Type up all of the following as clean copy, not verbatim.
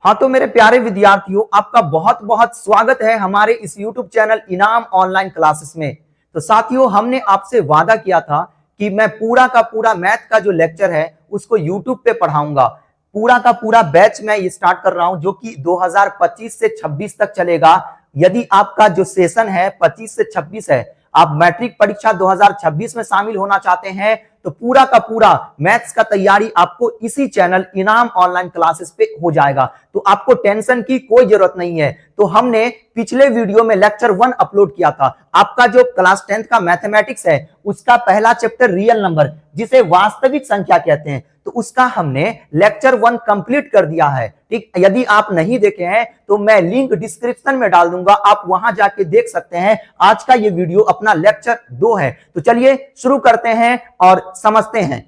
हाँ, तो मेरे प्यारे विद्यार्थियों, आपका बहुत बहुत स्वागत है हमारे इस YouTube चैनल इनाम ऑनलाइन क्लासेस में। तो साथियों, हमने आपसे वादा किया था कि मैं पूरा का पूरा मैथ का जो लेक्चर है उसको YouTube पे पढ़ाऊंगा। पूरा का पूरा बैच मैं ये स्टार्ट कर रहा हूं जो कि 2025 से 26 तक चलेगा। यदि आपका जो सेशन है 25 से 26 है, आप मैट्रिक परीक्षा 2026 में शामिल होना चाहते हैं, तो पूरा का पूरा मैथ्स का तैयारी आपको इसी चैनल इनाम ऑनलाइन क्लासेस पे हो जाएगा। तो आपको टेंशन की कोई जरूरत नहीं है। तो हमने पिछले वीडियो में लेक्चर 1 अपलोड किया था। आपका जो क्लास 10th का मैथमेटिक्स है उसका पहला चैप्टर रियल नंबर, जिसे वास्तविक संख्या कहते हैं, तो उसका हमने लेक्चर 1 कंप्लीट कर दिया है। ठीक, यदि आप नहीं देखे हैं तो मैं लिंक डिस्क्रिप्शन में डाल दूंगा, आप वहां जाके देख सकते हैं। आज का ये वीडियो अपना लेक्चर 2 है। तो चलिए शुरू करते हैं और समझते हैं।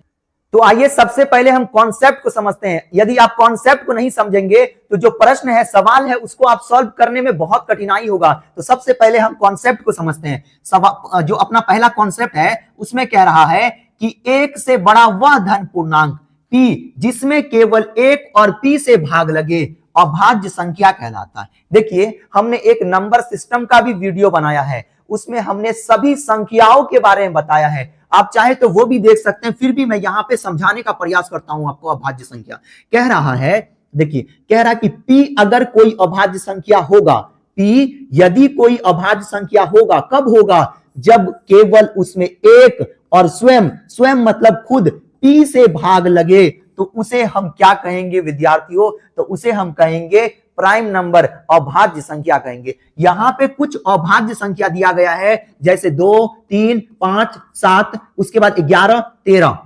तो आइए सबसे पहले हम कॉन्सेप्ट को समझते हैं। यदि आप कॉन्सेप्ट को नहीं समझेंगे तो जो प्रश्न है, सवाल है, उसको आप सॉल्व करने में बहुत कठिनाई होगा। तो सबसे पहले हम कॉन्सेप्ट को समझते हैं। जो अपना पहला कॉन्सेप्ट है उसमें कह रहा है कि एक से बड़ा वह धन पूर्णांक p जिसमें केवल 1 और p से भाग लगे अभाज्य संख्या कहलाता है। देखिए, हमने एक नंबर सिस्टम का भी वीडियो बनाया है, उसमें हमने सभी संख्याओं के बारे में बताया है। आप चाहे तो वो भी देख सकते हैं, फिर भी मैं यहां पे समझाने का प्रयास करता हूं आपको। अभाज्य संख्या कह रहा है, देखिए कह रहा है कि p अगर कोई अभाज्य संख्या होगा, p यदि कोई अभाज्य संख्या होगा, कब होगा? जब केवल उसमें एक और स्वयं मतलब खुद p से भाग लगे, तो उसे हम क्या कहेंगे विद्यार्थियों? तो उसे हम कहेंगे प्राइम नंबर, अभाज्य संख्या कहेंगे। यहां पे कुछ अभाज्य संख्या दिया गया है, जैसे 2, 3, 5, 7, उसके बाद 11, 13।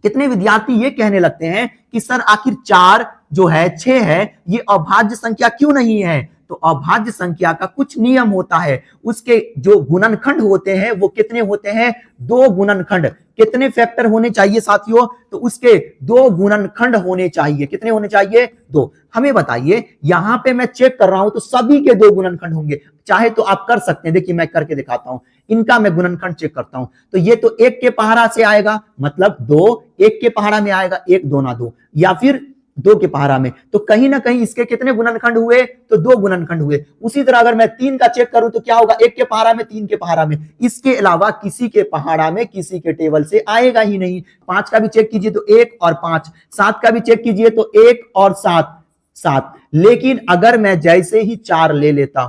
कितने विद्यार्थी ये कहने लगते हैं कि सर आखिर 4 जो है, 6 है, ये अभाज्य संख्या क्यों नहीं है? तो अभाज्य संख्या का कुछ नियम होता है। उसके जो गुणनखंड होते हैं वो कितने होते हैं? 2 गुणनखंड। कितने फैक्टर होने चाहिए साथियों? तो उसके 2 गुणनखंड होने चाहिए। कितने होने चाहिए? 2। हमें बताइए, यहां पे मैं चेक कर रहा हूं तो सभी के 2 गुणनखंड होंगे। चाहे तो आप कर सकते हैं, देखिए मैं करके दिखाता हूं। इनका मैं गुणनखंड चेक करता हूं, तो ये तो 1 के पहाड़ा से आएगा, मतलब 2 1 के पहाड़ा में आएगा, 1 2 ना 2, या फिर 2 के पहाड़ा में। तो कहीं ना कहीं इसके कितने गुणनखंड हुए? तो 2 गुणनखंड हुए। उसी तरह अगर मैं 3 का चेक करूं तो क्या होगा? 1 के पहाड़ा में, 3 के पहाड़ा में। इसके अलावा किसी के पहाड़ा में, किसी के टेबल से आएगा ही नहीं। 5 का भी चेक कीजिए तो 1 और 5, 7 का भी चेक कीजिए तो 1 और 7, 7। लेकिन अगर मैं जैसे ही 4 ले लेता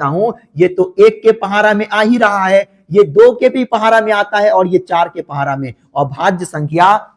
हूं, ये तो 1 के पहाड़ा में आ ही रहा है, ये 2 के भी पहाड़ा में आता है और ये 4 के पहाड़ा में। अभाज्य संख्या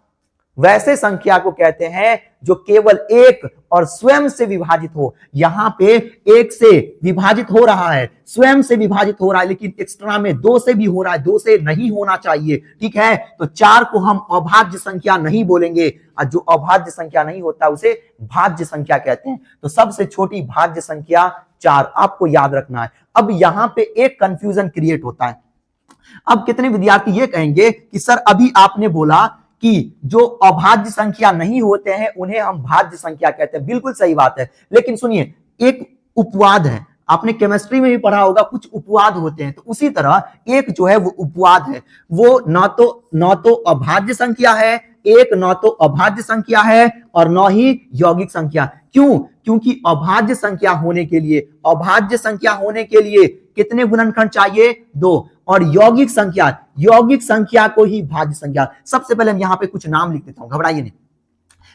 वैसे संख्या को कहते हैं जो केवल 1 और स्वयं से विभाजित हो। यहां पे 1 से विभाजित हो रहा है, स्वयं से विभाजित हो रहा है, लेकिन एक्स्ट्रा में 2 से भी हो रहा है। 2 से नहीं होना चाहिए, ठीक है? तो 4 को हम अभाज्य संख्या नहीं बोलेंगे, और जो अभाज्य संख्या नहीं होता उसे भाज्य संख्या कहते हैं। तो सबसे छोटी भाज्य संख्या 4, आपको याद रखना है। अब यहां पे एक कंफ्यूजन क्रिएट होता है। अब कितने विद्यार्थी ये कहेंगे कि सर अभी आपने बोला कि जो अभाज्य संख्या नहीं होते हैं उन्हें हम भाज्य संख्या कहते हैं। बिल्कुल सही बात है, लेकिन सुनिए, एक उपवाद है। आपने केमिस्ट्री में भी पढ़ा होगा, कुछ उपवाद होते हैं। तो उसी तरह एक जो है वो उपवाद है, वो न तो अभाज्य संख्या है, एक न तो अभाज्य संख्या है और न ही यौगिक संख्या। क्यों? क्योंकि अभाज्य संख्या होने के लिए कितने गुणनखंड चाहिए? 2। और यौगिक संख्या को ही भाज्य संख्या। सबसे पहले हम यहां पे कुछ नाम लिख देता हूं, घबराइए नहीं।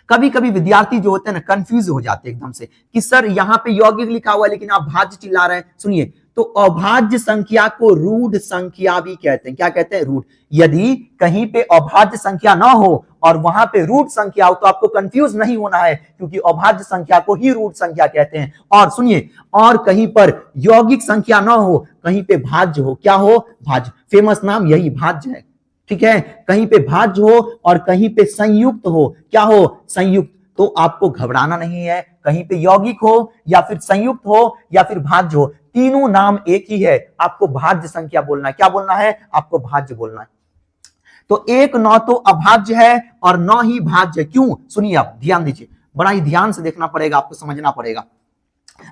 कभी कभी विद्यार्थी जो होते हैं ना, कंफ्यूज हो जाते हैं एकदम से कि सर यहां पे यौगिक लिखा हुआ है लेकिन आप भाज्य चिल्ला रहे हैं। सुनिए, तो अभाज्य संख्या को रूढ़ संख्या भी कहते हैं। क्या कहते हैं? रूढ़। यदि कहीं पे अभाज्य संख्या ना हो और वहां पे रूढ़ संख्या हो तो आपको कंफ्यूज नहीं होना है, क्योंकि अभाज्य संख्या को ही रूढ़ संख्या कहते हैं। और सुनिए, और कहीं पर यौगिक संख्या ना हो, कहीं पे भाज्य हो। क्या हो? भाज्य। फेमस नाम यही भाज्य है, ठीक है? कहीं पे भाज्य हो और कहीं पे संयुक्त हो। क्या हो? संयुक्त। तो आपको घबराना नहीं है, कहीं पे यौगिक हो या फिर संयुक्त हो या फिर भाज्य हो, तीनों नाम एक ही है। आपको भाज्य संख्या बोलना है। क्या बोलना है? आपको भाज्य बोलना है। तो एक न तो अभाज्य है और न ही भाज्य। क्यों? सुनिए, आप ध्यान दीजिए, बड़ा ही ध्यान से देखना पड़ेगा, आपको समझना पड़ेगा।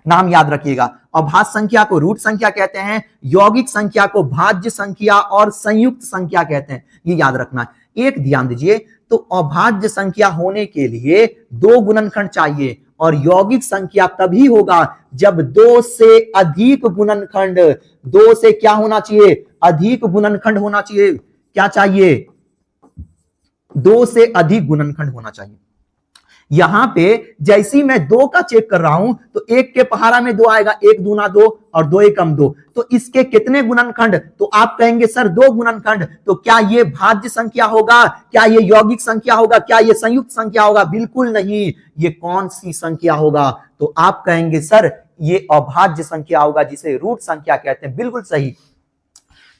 नाम याद रखिएगा, अभाज्य संख्या को रूट संख्या कहते हैं, यौगिक संख्या को भाज्य संख्या और संयुक्त संख्या कहते हैं। ये याद रखना है। एक ध्यान दीजिए, तो अभाज्य संख्या होने के लिए दो गुणनखंड चाहिए, और यौगिक संख्या तभी होगा जब दो से अधिक गुणनखंड, दो से क्या होना चाहिए, अधिक गुणनखंड होना चाहिए। क्या चाहिए, दो से अधिक गुणनखंड होना चाहिए। यहां पे जैसे ही मैं दो का चेक कर रहा हूं तो एक के पहाड़ा में दो आएगा, एक दूना दो और दो एकम दो, तो इसके कितने गुणनखंड, तो आप कहेंगे सर दो गुणनखंड, तो क्या ये भाज्य संख्या होगा, क्या ये यौगिक संख्या होगा, क्या ये संयुक्त संख्या होगा? बिल्कुल नहीं। ये कौन सी संख्या होगा? तो आप कहेंगे सर ये अभाज्य संख्या होगा, जिसे रूट संख्या कहते हैं। बिल्कुल सही।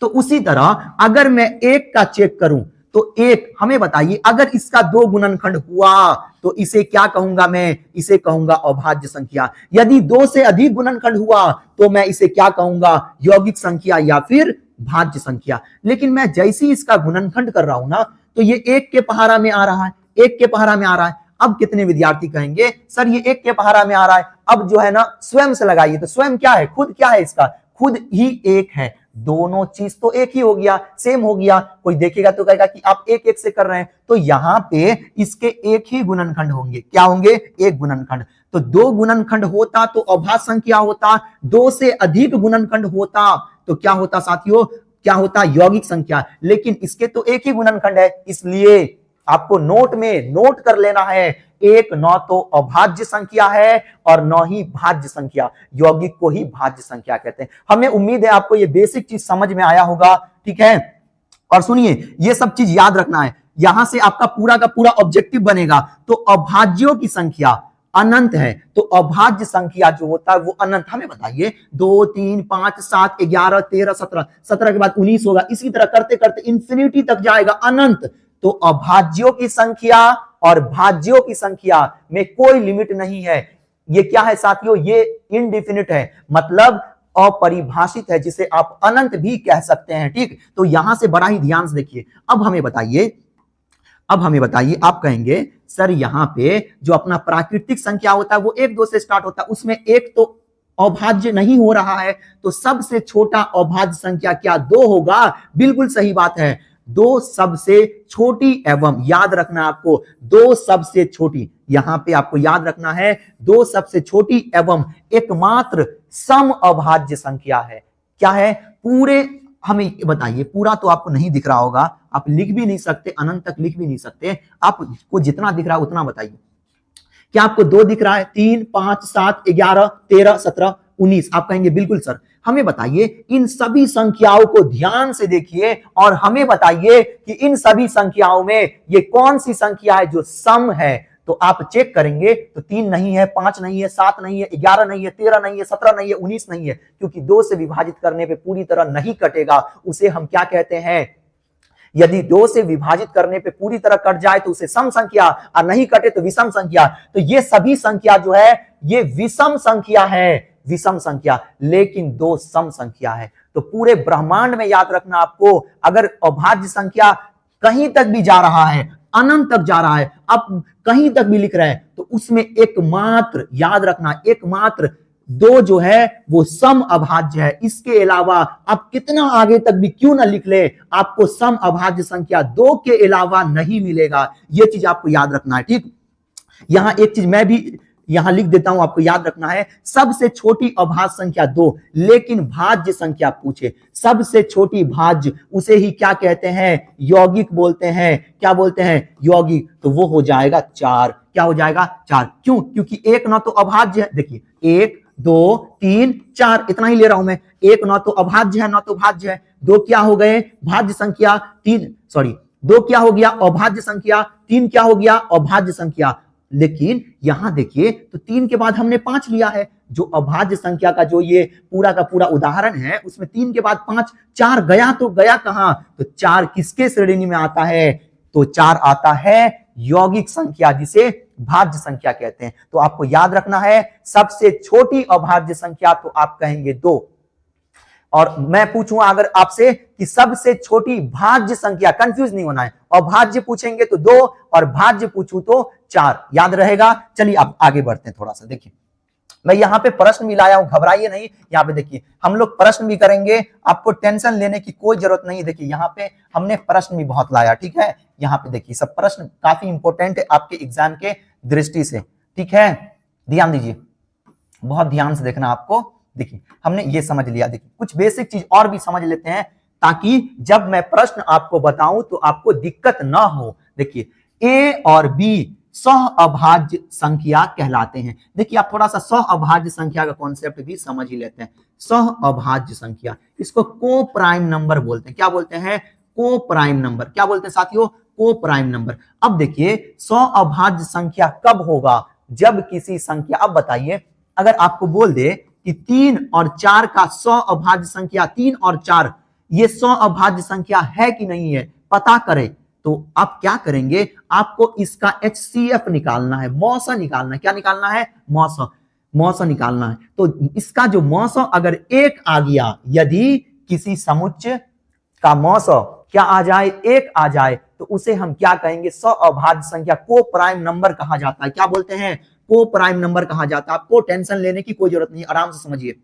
तो उसी तरह अगर मैं एक का चेक करूं तो एक, हमें बताइए अगर इसका दो गुणनखंड हुआ तो इसे क्या कहूंगा मैं, इसे कहूंगा अभाज्य संख्या। यदि दो से अधिक गुणनखंड हुआ तो मैं इसे क्या कहूंगा, यौगिक संख्या या फिर भाज्य संख्या। लेकिन मैं जैसे ही इसका गुणनखंड कर रहा हूं ना, तो ये एक के पहाड़ा में आ रहा है, एक के पहाड़ा में आ रहा है। अब कितने विद्यार्थी कहेंगे सर ये एक के पहाड़ा में आ रहा है, अब जो है ना स्वयं से लगाइए, तो स्वयं क्या है, खुद क्या है, इसका खुद ही एक है। दोनों चीज तो एक ही हो गया, सेम हो गया। कोई देखेगा तो कहेगा कि आप एक एक से कर रहे हैं, तो यहां पे इसके एक ही गुणनखंड होंगे। क्या होंगे, एक गुणनखंड। तो दो गुणनखंड होता तो अभाज्य संख्या होता, दो से अधिक गुणनखंड होता तो क्या होता साथियों, क्या होता, यौगिक संख्या। लेकिन इसके तो एक ही गुणनखंड है, इसलिए आपको नोट में नोट कर लेना है, एक न तो अभाज्य संख्या है और न ही भाज्य संख्या, यौगिक को ही भाज्य संख्या कहते हैं। हमें उम्मीद है आपको ये बेसिक चीज समझ में आया होगा, ठीक है। और सुनिए, ये सब चीज याद रखना है, यहां से आपका पूरा का पूरा ऑब्जेक्टिव बनेगा। तो अभाज्यों की संख्या अनंत है, तो अभाज्य संख्या जो होता है वो अनंत। हमें बताइए 2 3 5 7 11 13 17, 17 के बाद 19 होगा, इसी तरह करते करते इंफिनिटी तक जाएगा, अनंत। तो अभाज्यों की संख्या और भाज्यों की संख्या में कोई लिमिट नहीं है। ये क्या है साथियों, ये इनडिफिनिट है, मतलब अपरिभाषित है, जिसे आप अनंत भी कह सकते हैं, ठीक। तो यहां से बड़ा ही ध्यान से देखिए। अब हमें बताइए, आप कहेंगे सर यहां पे जो अपना प्राकृतिक संख्या होता है वो 1 2 से स्टार्ट होता है, उसमें एक तो अभाज्य नहीं हो रहा है, तो सबसे छोटा अभाज्य संख्या क्या 2 होगा? बिल्कुल सही बात है, 2 सबसे छोटी एवं, याद रखना आपको 2 सबसे छोटी, यहां पे आपको याद रखना है 2 सबसे छोटी एवं एकमात्र सम अभाज्य संख्या है। क्या है? पूरे, हमें बताइए, पूरा तो आपको नहीं दिख रहा होगा, आप लिख भी नहीं सकते, अनंत तक लिख भी नहीं सकते, आपको जितना दिख रहा है उतना बताइए। क्या आपको 2 दिख रहा है? 3 5 7 11 13 17 19, आप कहेंगे बिल्कुल सर। हमें बताइए इन सभी संख्याओं को ध्यान से देखिए और हमें बताइए कि इन सभी संख्याओं में ये कौन सी संख्या है जो सम है। तो आप चेक करेंगे तो 3 नहीं है, 5 नहीं है, 7 नहीं है, 11 नहीं है, 13 नहीं है, 17 नहीं है, 19 नहीं है, क्योंकि 2 से विभाजित करने पे पूरी तरह नहीं कटेगा। उसे हम क्या कहते हैं? यदि 2 से विभाजित करने पे पूरी तरह कट जाए तो उसे सम संख्या, और नहीं कटे तो विषम संख्या। तो ये सभी संख्या जो है ये विषम संख्या है, विषम संख्या, लेकिन 2 सम संख्या है। तो पूरे ब्रह्मांड में याद रखना आपको, अगर अभाज्य संख्या कहीं तक भी जा रहा है, अनंत तक जा रहा है, आप कहीं तक भी लिख रहे हैं, तो उसमें एकमात्र, याद रखना, एकमात्र 2 जो है वो सम अभाज्य है। इसके अलावा आप कितना आगे तक भी क्यों ना लिख ले, आपको सम अभाज्य संख्या 2 के अलावा नहीं मिलेगा। यह चीज आपको याद रखना है, ठीक। यहां एक चीज मैं भी यहां लिख देता हूं, आपको याद रखना है, सबसे छोटी अभाज्य संख्या 2, लेकिन भाज्य संख्या पूछे, सबसे छोटी भाज्य, उसे ही क्या कहते हैं? यौगिक बोलते हैं। क्या बोलते हैं? यौगिक। तो वो हो जाएगा 4। क्या हो जाएगा? 4। क्यों? क्योंकि एक ना तो अभाज्य है, देखिए 1 2 3 4, इतना ही ले रहा हूं मैं, एक ना तो अभाज्य है ना तो भाज्य है, 2 क्या हो गए? भाज्य संख्या, 2 क्या हो गया? अभाज्य संख्या, 3 क्या हो गया? अभाज्य संख्या। लेकिन यहां देखिए तो 3 के बाद हमने 5 लिया है, जो अभाज्य संख्या का जो ये पूरा का पूरा उदाहरण है उसमें 3 के बाद 5, 4 गया तो गया कहां? तो 4 किसके श्रेणी में आता है? तो 4 आता है यौगिक संख्या, जिसे भाज्य संख्या कहते हैं। तो आपको याद रखना है सबसे छोटी अभाज्य संख्या, तो आप कहेंगे 2। और मैं पूछूंगा अगर आपसे कि सबसे छोटी भाज्य संख्या, कंफ्यूज नहीं होना है, अभाज्य पूछेंगे तो 2 और भाज्य पूछूं तो 4, याद रहेगा। चलिए आप आगे बढ़ते हैं थोड़ा सा, देखिए मैं यहाँ पे प्रश्न भी लाया हूं, घबराइए नहीं। यहाँ पे देखिए हम लोग प्रश्न भी करेंगे, आपको टेंशन लेने की कोई जरूरत नहीं। देखिए यहाँ पे हमने प्रश्न भी बहुत लाया, ठीक है। यहाँ पे देखिए सब प्रश्न काफी इंपॉर्टेंट है आपके एग्जाम के दृष्टि से, ठीक है। ध्यान दीजिए, बहुत ध्यान से देखना आपको। देखिए हमने ये समझ लिया, देखिए कुछ बेसिक चीज और भी समझ लेते हैं ताकि जब मैं प्रश्न आपको बताऊं तो आपको दिक्कत ना हो। देखिए ए और बी सह अभाज्य संख्या कहलाते हैं। देखिए आप थोड़ा सा सह अभाज्य संख्या का कॉन्सेप्ट भी समझ ही लेते हैं। सह अभाज्य संख्या, इसको को प्राइम नंबर बोलते हैं। क्या बोलते हैं? को प्राइम नंबर। क्या बोलते हैं साथियों? को प्राइम नंबर। अब देखिए सह अभाज्य संख्या कब होगा? जब किसी संख्या, अब बताइए अगर आपको बोल दे कि 3 और 4 का सह अभाज्य संख्या, 3 और 4 ये सह अभाज्य संख्या है कि नहीं है, पता करें, तो आप क्या करेंगे? आपको इसका HCF निकालना है, मौसा निकालना है। क्या निकालना है? मौसा, मौसा निकालना है। तो इसका जो मौसा अगर 1 आ गया, यदि किसी समुच्चय का मौसा क्या आ जाए? 1 आ जाए, तो उसे हम क्या कहेंगे? सह अभाज्य संख्या, को प्राइम नंबर कहा जाता है। क्या बोलते हैं? को प्राइम नंबर कहा जाता है। आपको टेंशन लेने की कोई जरूरत नहीं, आराम से समझिए।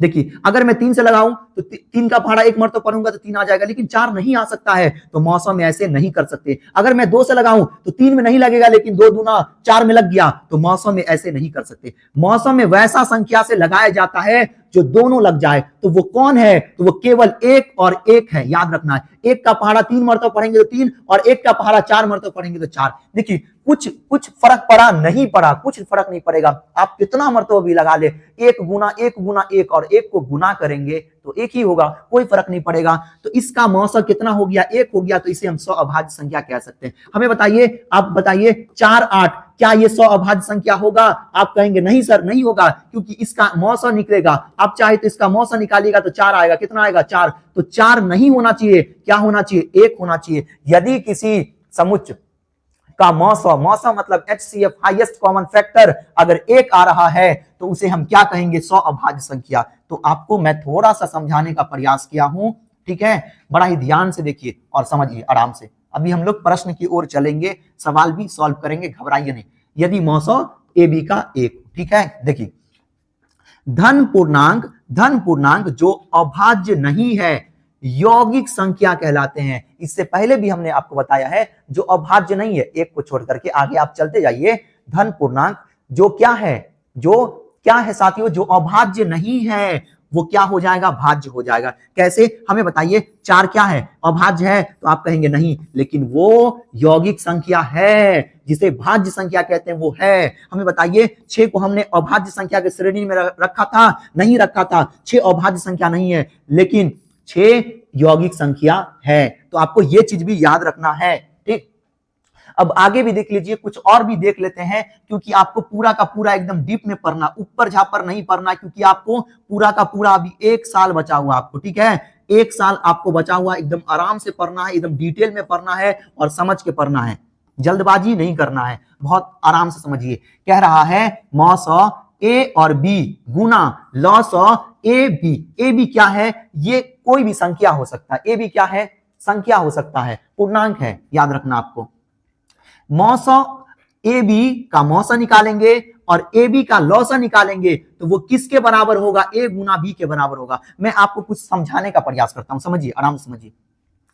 देखिए अगर मैं 3 से लगाऊं तो 3 का पहाड़ा एक मरतबा पढ़ूंगा तो 3 आ जाएगा, लेकिन 4 नहीं आ सकता है, तो मौसम में ऐसे नहीं कर सकते। अगर मैं 2 से लगाऊं तो 3 में नहीं लगेगा, लेकिन 2 दूना 4 में लग गया, तो मौसम में ऐसे नहीं कर सकते। मौसम में वैसा संख्या से लगाया जाता है जो दोनों लग जाए। तो वो कौन है? तो वो केवल 1 और 1 है, याद रखना है। 1 का पहाड़ा 3 मरतबा पढ़ेंगे तो 3, और 1 का पहाड़ा 4 मरतबा पढ़ेंगे तो 4। देखिए कुछ फर्क पड़ा नहीं पड़ा, कुछ फर्क नहीं पड़ेगा। आप कितना मरतबा भी लगा ले, 1 गुना 1 गुना 1 और 1 को गुना करेंगे तो 1 ही होगा, कोई फर्क नहीं पड़ेगा। तो इसका मौसा कितना हो गया? 1 हो गया, तो इसे हम सह अभाज्य संख्या कह सकते हैं। हमें बताइए, आप बताइए 4 8 क्या ये सह अभाज्य संख्या होगा? आप कहेंगे नहीं सर नहीं होगा, क्योंकि इसका मौसा निकलेगा। आप चाहे तो इसका मौसा निकालिएगा तो 4 आएगा। कितना आएगा? 4। तो 4 नहीं होना चाहिए, क्या होना चाहिए? 1 होना चाहिए। यदि किसी समुच्चय का मौसा मतलब HCF हाईएस्ट कॉमन फैक्टर अगर 1 आ रहा है तो उसे हम क्या कहेंगे? सह अभाज्य संख्या। तो आपको मैं थोड़ा सा समझाने का प्रयास किया हूं, ठीक है। बड़ा ही ध्यान से देखिए और समझिए आराम से। अभी हम लोग प्रश्न की ओर चलेंगे, सवाल भी सॉल्व करेंगे, घबराइए नहीं। यदि मौसा AB का 1, ठीक है। देखिए धन पूर्णांक जो अभाज्य नहीं है यौगिक संख्या कहलाते हैं। इससे पहले भी हमने आपको बताया है, जो अभाज्य नहीं है, 1 को छोड़ करके आगे आप चलते जाइए। धन पूर्णांक जो क्या है साथियों? जो अभाज्य नहीं है वो क्या हो जाएगा? भाज्य हो जाएगा। कैसे? हमें बताइए। 4 क्या है? अभाज्य है, तो आप कहेंगे नहीं, लेकिन वो यौगिक संख्या है, जिसे भाज्य संख्या कहते हैं, वो है। हमें बताइए 6 को हमने अभाज्य संख्या की श्रेणी में रखा था? नहीं रखा था। 6 अभाज्य संख्या नहीं है, लेकिन 6 यौगिक संख्या है। तो आपको यह चीज भी याद रखना है, ठीक। अब आगे भी देख लीजिए, कुछ और भी देख लेते हैं, क्योंकि आपको पूरा का पूरा एकदम डीप में पढ़ना, ऊपर झापर नहीं पढ़ना, क्योंकि आपको पूरा का पूरा अभी 1 साल बचा हुआ आपको, ठीक है। 1 साल आपको बचा हुआ, एकदम आराम से पढ़ना है, एकदम डिटेल में पढ़ना है और समझ के पढ़ना है, जल्दबाजी नहीं करना है, बहुत आराम से समझिए। कह रहा है मौसा A और B गुना लॉसा AB। AB क्या है? ये कोई भी संख्या हो सकता है। AB क्या है? संख्या हो सकता है, पूर्णांक है, याद रखना आपको। मौसा AB का मौसा निकालेंगे और AB का लौसा निकालेंगे तो वो किसके बराबर होगा? A गुना B के बराबर होगा। मैं आपको कुछ समझाने का प्रयास करता हूं, समझिए, आराम से समझिए।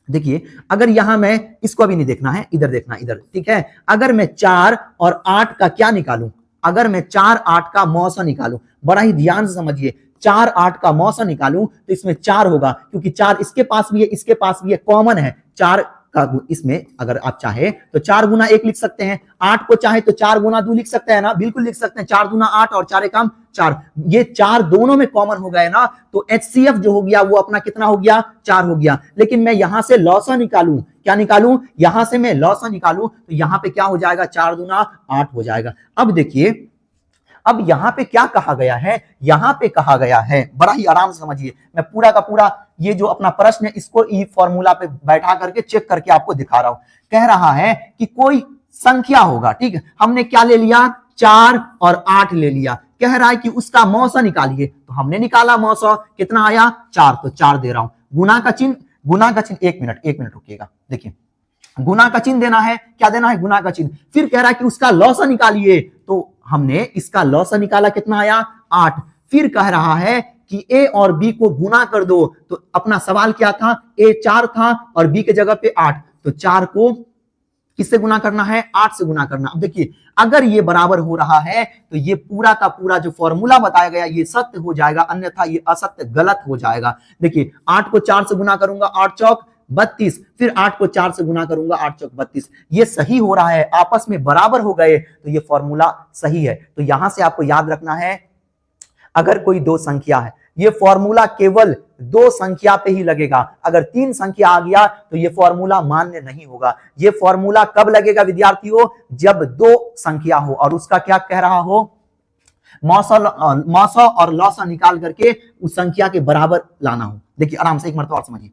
देखिए अगर यहां मैं इसको अभी नहीं देखना है, इधर देखना, इधर, ठीक है। अगर मैं 4 और 8 का क्या निकालूं? अगर मैं 4 8 का मौसा निकालूं, बड़ा ही ध्यान से समझिए, 4 8 का मौसा निकालूं तो इसमें 4 होगा, क्योंकि 4 इसके पास भी है, इसके पास भी है, कॉमन है। 4 का इसमें अगर आप चाहे तो 4 गुना 1 लिख सकते हैं। 8 को चाहे तो 4 गुना 2 लिख सकते हैं ना, बिल्कुल लिख सकते हैं। 4 गुना 8 और 4 एकम 4, ये 4 दोनों में कॉमन हो गए ना, तो HCF जो हो गया वो अपना कितना हो गया? 4 हो गया। लेकिन मैं यहां से लौसा निकालूं, क्या निकालूं? यहां से मैं लौसा निकालूं तो यहां पे क्या हो जाएगा? 4 दूना 8 हो जाएगा। अब देखिए, अब यहां पे क्या कहा गया है? यहां पे कहा गया है, बड़ा ही आराम से समझिए, मैं पूरा का पूरा ये जो अपना प्रश्न है इसको ई फॉर्मूला पे बैठा करके चेक करके आपको दिखा रहा हूं। कह रहा है कि कोई संख्या होगा, ठीक है। हमने क्या ले लिया? 4 और 8 ले लिया। कह रहा है कि उसका मौसा निकालिए, तो हमने निकाला मौसा, कितना आया? 4, तो 4 दे रहा हूं। गुना का चिन्ह, एक मिनट रुकिएगा। देखिए गुना का चिन्ह देना है, क्या देना है? गुना का चिन्ह। फिर कह रहा है कि उसका लौसा निकालिए, तो हमने इसका लॉसा निकाला, कितना आया 8। फिर कह रहा है कि ए और बी को गुना कर दो, तो अपना सवाल क्या था, ए 4 था और बी के जगह पे 8, तो 4 को किससे गुना करना है, 8 से गुना करना। अब देखिए अगर ये बराबर हो रहा है तो ये पूरा का पूरा जो फॉर्मूला बताया गया ये सत्य हो जाएगा, अन्यथा ये असत्य गलत हो जाएगा। देखिए 8 को 4 से गुना करूंगा 8 चौक 32, फिर 8 को 4 से गुना करूंगा 8 चौक 32, ये सही हो रहा है, आपस में बराबर हो गए, तो ये फॉर्मूला सही है। तो यहां से आपको याद रखना है, अगर कोई दो संख्या है, ये फॉर्मूला केवल दो संख्या पे ही लगेगा। अगर 3 संख्या आ गया तो ये फॉर्मूला मान्य नहीं होगा। ये फॉर्मूला कब लगेगा विद्यार्थियों, जब 2 संख्या हो और उसका क्या कह रहा हो, मौसा और लौसा निकाल करके उस संख्या के बराबर लाना हो। देखिए आराम से एक मरतबा और समझिए।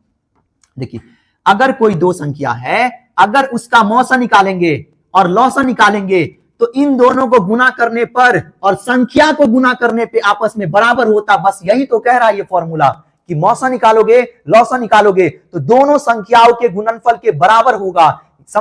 देखिए अगर कोई 2 संख्या है, अगर उसका मौसा निकालेंगे और लौसा निकालेंगे तो इन दोनों को गुना करने पर और संख्या को गुना करने पे आपस में बराबर होता। बस यही तो कह रहा है ये फॉर्मूला कि मौसा निकालोगे लौसा निकालोगे तो दोनों संख्याओं के गुणनफल के बराबर होगा।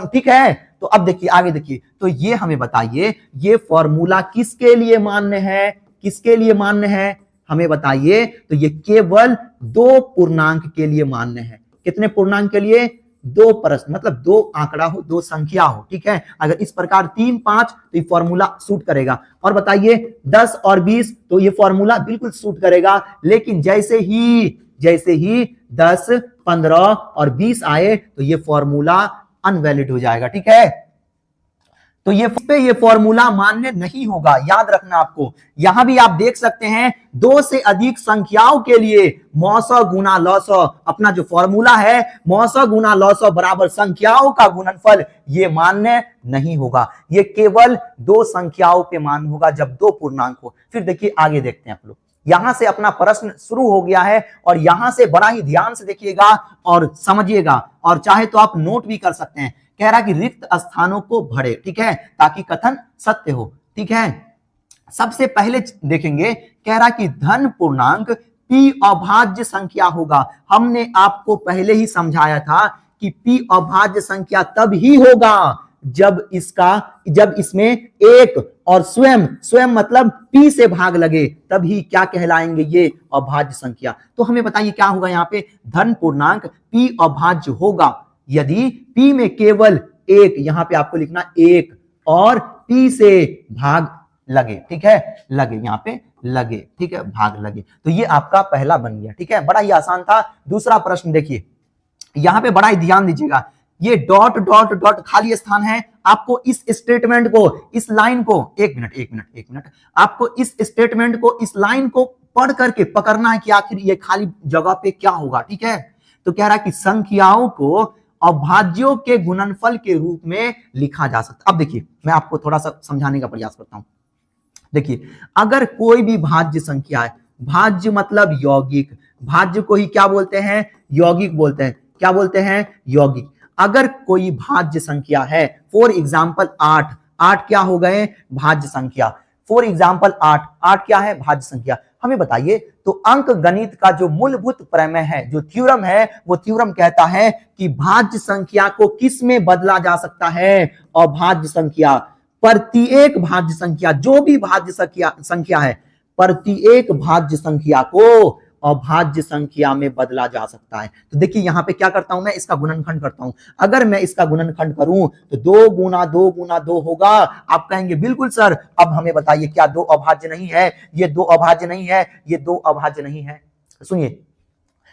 ठीक है, तो अब देखिए आगे देखिए, तो ये हमें बताइए ये फॉर्मूला किसके लिए मान्य है, किसके लिए मान्य है हमें बताइए। तो ये केवल 2 पूर्णांक के लिए मान्य है। कितने पूर्णांक के लिए, 2 प्रश्न, मतलब 2 आंकड़ा हो, 2 संख्या हो। ठीक है, अगर इस प्रकार 3 5 तो ये फॉर्मूला सूट करेगा। और बताइए 10 और 20 तो ये फॉर्मूला बिल्कुल सूट करेगा। लेकिन जैसे ही 10 15 और 20 आए तो ये फॉर्मूला अनवैलिड हो जाएगा। ठीक है, तो ये फॉर्मूला मान्य नहीं होगा, याद रखना आपको। यहां भी आप देख सकते हैं 2 से अधिक संख्याओं के लिए मौसा गुना लौसा, अपना जो फॉर्मूला है मौसा गुना लौसा बराबर संख्याओं का गुणनफल, ये मान्य नहीं होगा। ये केवल 2 संख्याओं पे मान्य होगा जब 2 पूर्णांक हो। फिर देखिए आगे देखते हैं आप लोग, यहां से अपना प्रश्न शुरू हो गया है और यहां से बड़ा ही ध्यान से देखिएगा और समझिएगा, और चाहे तो आप नोट भी कर सकते हैं। कह रहा कि रिक्त स्थानों को भरे, ठीक है, ताकि कथन सत्य हो। ठीक है, सबसे पहले देखेंगे, कह रहा कि धन पूर्णांक p अभाज्य संख्या होगा। हमने आपको पहले ही समझाया था कि p अभाज्य संख्या तब ही होगा जब इसमें एक और स्वयं मतलब p से भाग लगे, तभी क्या कहलाएंगे ये अभाज्य संख्या। तो हमें बताइए क्या होगा यहाँ पे, धन पूर्णांक p अभाज्य होगा यदि p में केवल एक, यहां पे आपको लिखना एक, और p से भाग लगे। ठीक है, लगे, यहाँ पे लगे, ठीक है, भाग लगे, तो ये आपका पहला बन गया। ठीक है, बड़ा ही आसान था। दूसरा प्रश्न देखिए, यहां पे बड़ा ही ध्यान दीजिएगा, ये डॉट डॉट डॉट खाली स्थान है। आपको इस स्टेटमेंट को, इस लाइन को, एक मिनट, आपको इस स्टेटमेंट को, इस लाइन को पढ़ करके पकड़ना है कि आखिर ये खाली जगह पे क्या होगा। ठीक है, तो कह रहा है कि संख्याओं को अभाज्यों के गुणनफल के रूप में लिखा जा सकता। अब देखिए मैं आपको थोड़ा सा समझाने का प्रयास करता हूं। देखिए अगर कोई भी भाज्य संख्या है, भाज्य मतलब यौगिक, भाज्य को ही क्या बोलते हैं, यौगिक बोलते हैं। क्या बोलते हैं, यौगिक। अगर कोई भाज्य संख्या है, फॉर एग्जाम्पल 8 क्या हो गए, भाज्य संख्या। फॉर एग्जाम्पल 8 क्या है, भाज्य संख्या। हमें बताइए, तो अंक गणित का जो मूलभूत प्रमेय है, जो थ्योरम है, वो थ्योरम कहता है कि भाज्य संख्या को किस में बदला जा सकता है, अभाज्य संख्या। प्रत्येक भाज्य संख्या, जो भी भाज्य संख्या है, प्रत्येक भाज्य संख्या को अभाज्य संख्या में बदला जा सकता है। तो देखिए यहां पे क्या करता हूं, मैं इसका गुणनखंड करता हूं। अगर मैं इसका गुणनखंड करूं तो 2 गुना 2 गुना 2 होगा। आप कहेंगे बिल्कुल सर, अब हमें बताइए क्या 2 अभाज्य नहीं है, ये 2 अभाज्य नहीं है, ये 2 अभाज्य नहीं है। सुनिए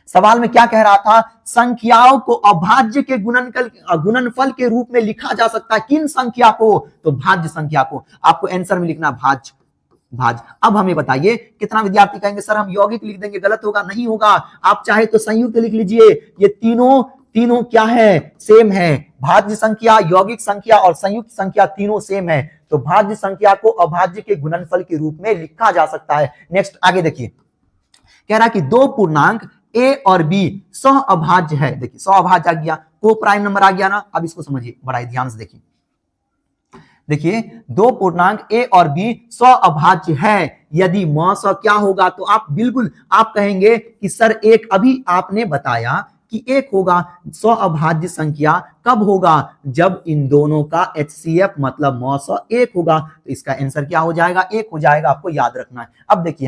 सवाल में क्या कह रहा था, संख्याओं को अभाज्य के गुणनफल के रूप में लिखा जा सकता है। किन संख्या को, तो भाज्य संख्या को। आपको आंसर में लिखना भाज्य। अब हमें बताइए, कितना विद्यार्थी कहेंगे सर हम यौगिक लिख देंगे, गलत होगा? नहीं होगा, आप चाहे तो संयुक्त लिख लीजिए। ये तीनों क्या है, सेम है। भाज्य संख्या, यौगिक संख्या और संयुक्त संख्या तीनों सेम है, तो भाज्य संख्या को अभाज्य के गुणनफल के रूप में लिखा जा सकता है। नेक्स्ट आगे देखिए, कह रहा कि 2 पूर्णांक a और b सह अभाज्य है। देखिए सह अभाज्य आ गया, को प्राइम नंबर आ गया ना। अब इसको समझिए बड़ा ध्यान से देखिए। देखिए 2 पूर्णांक a और b सह अभाज्य है यदि मौसा क्या होगा, तो आप बिल्कुल आप कहेंगे कि सर एक अभी आपने बताया कि एक होगा सौ अभाज्य संख्या कब होगा, जब इन दोनों का HCF मतलब मौसा एक होगा। तो इसका आंसर क्या हो जाएगा, एक हो जाएगा, आपको याद रखना है। अब देखिए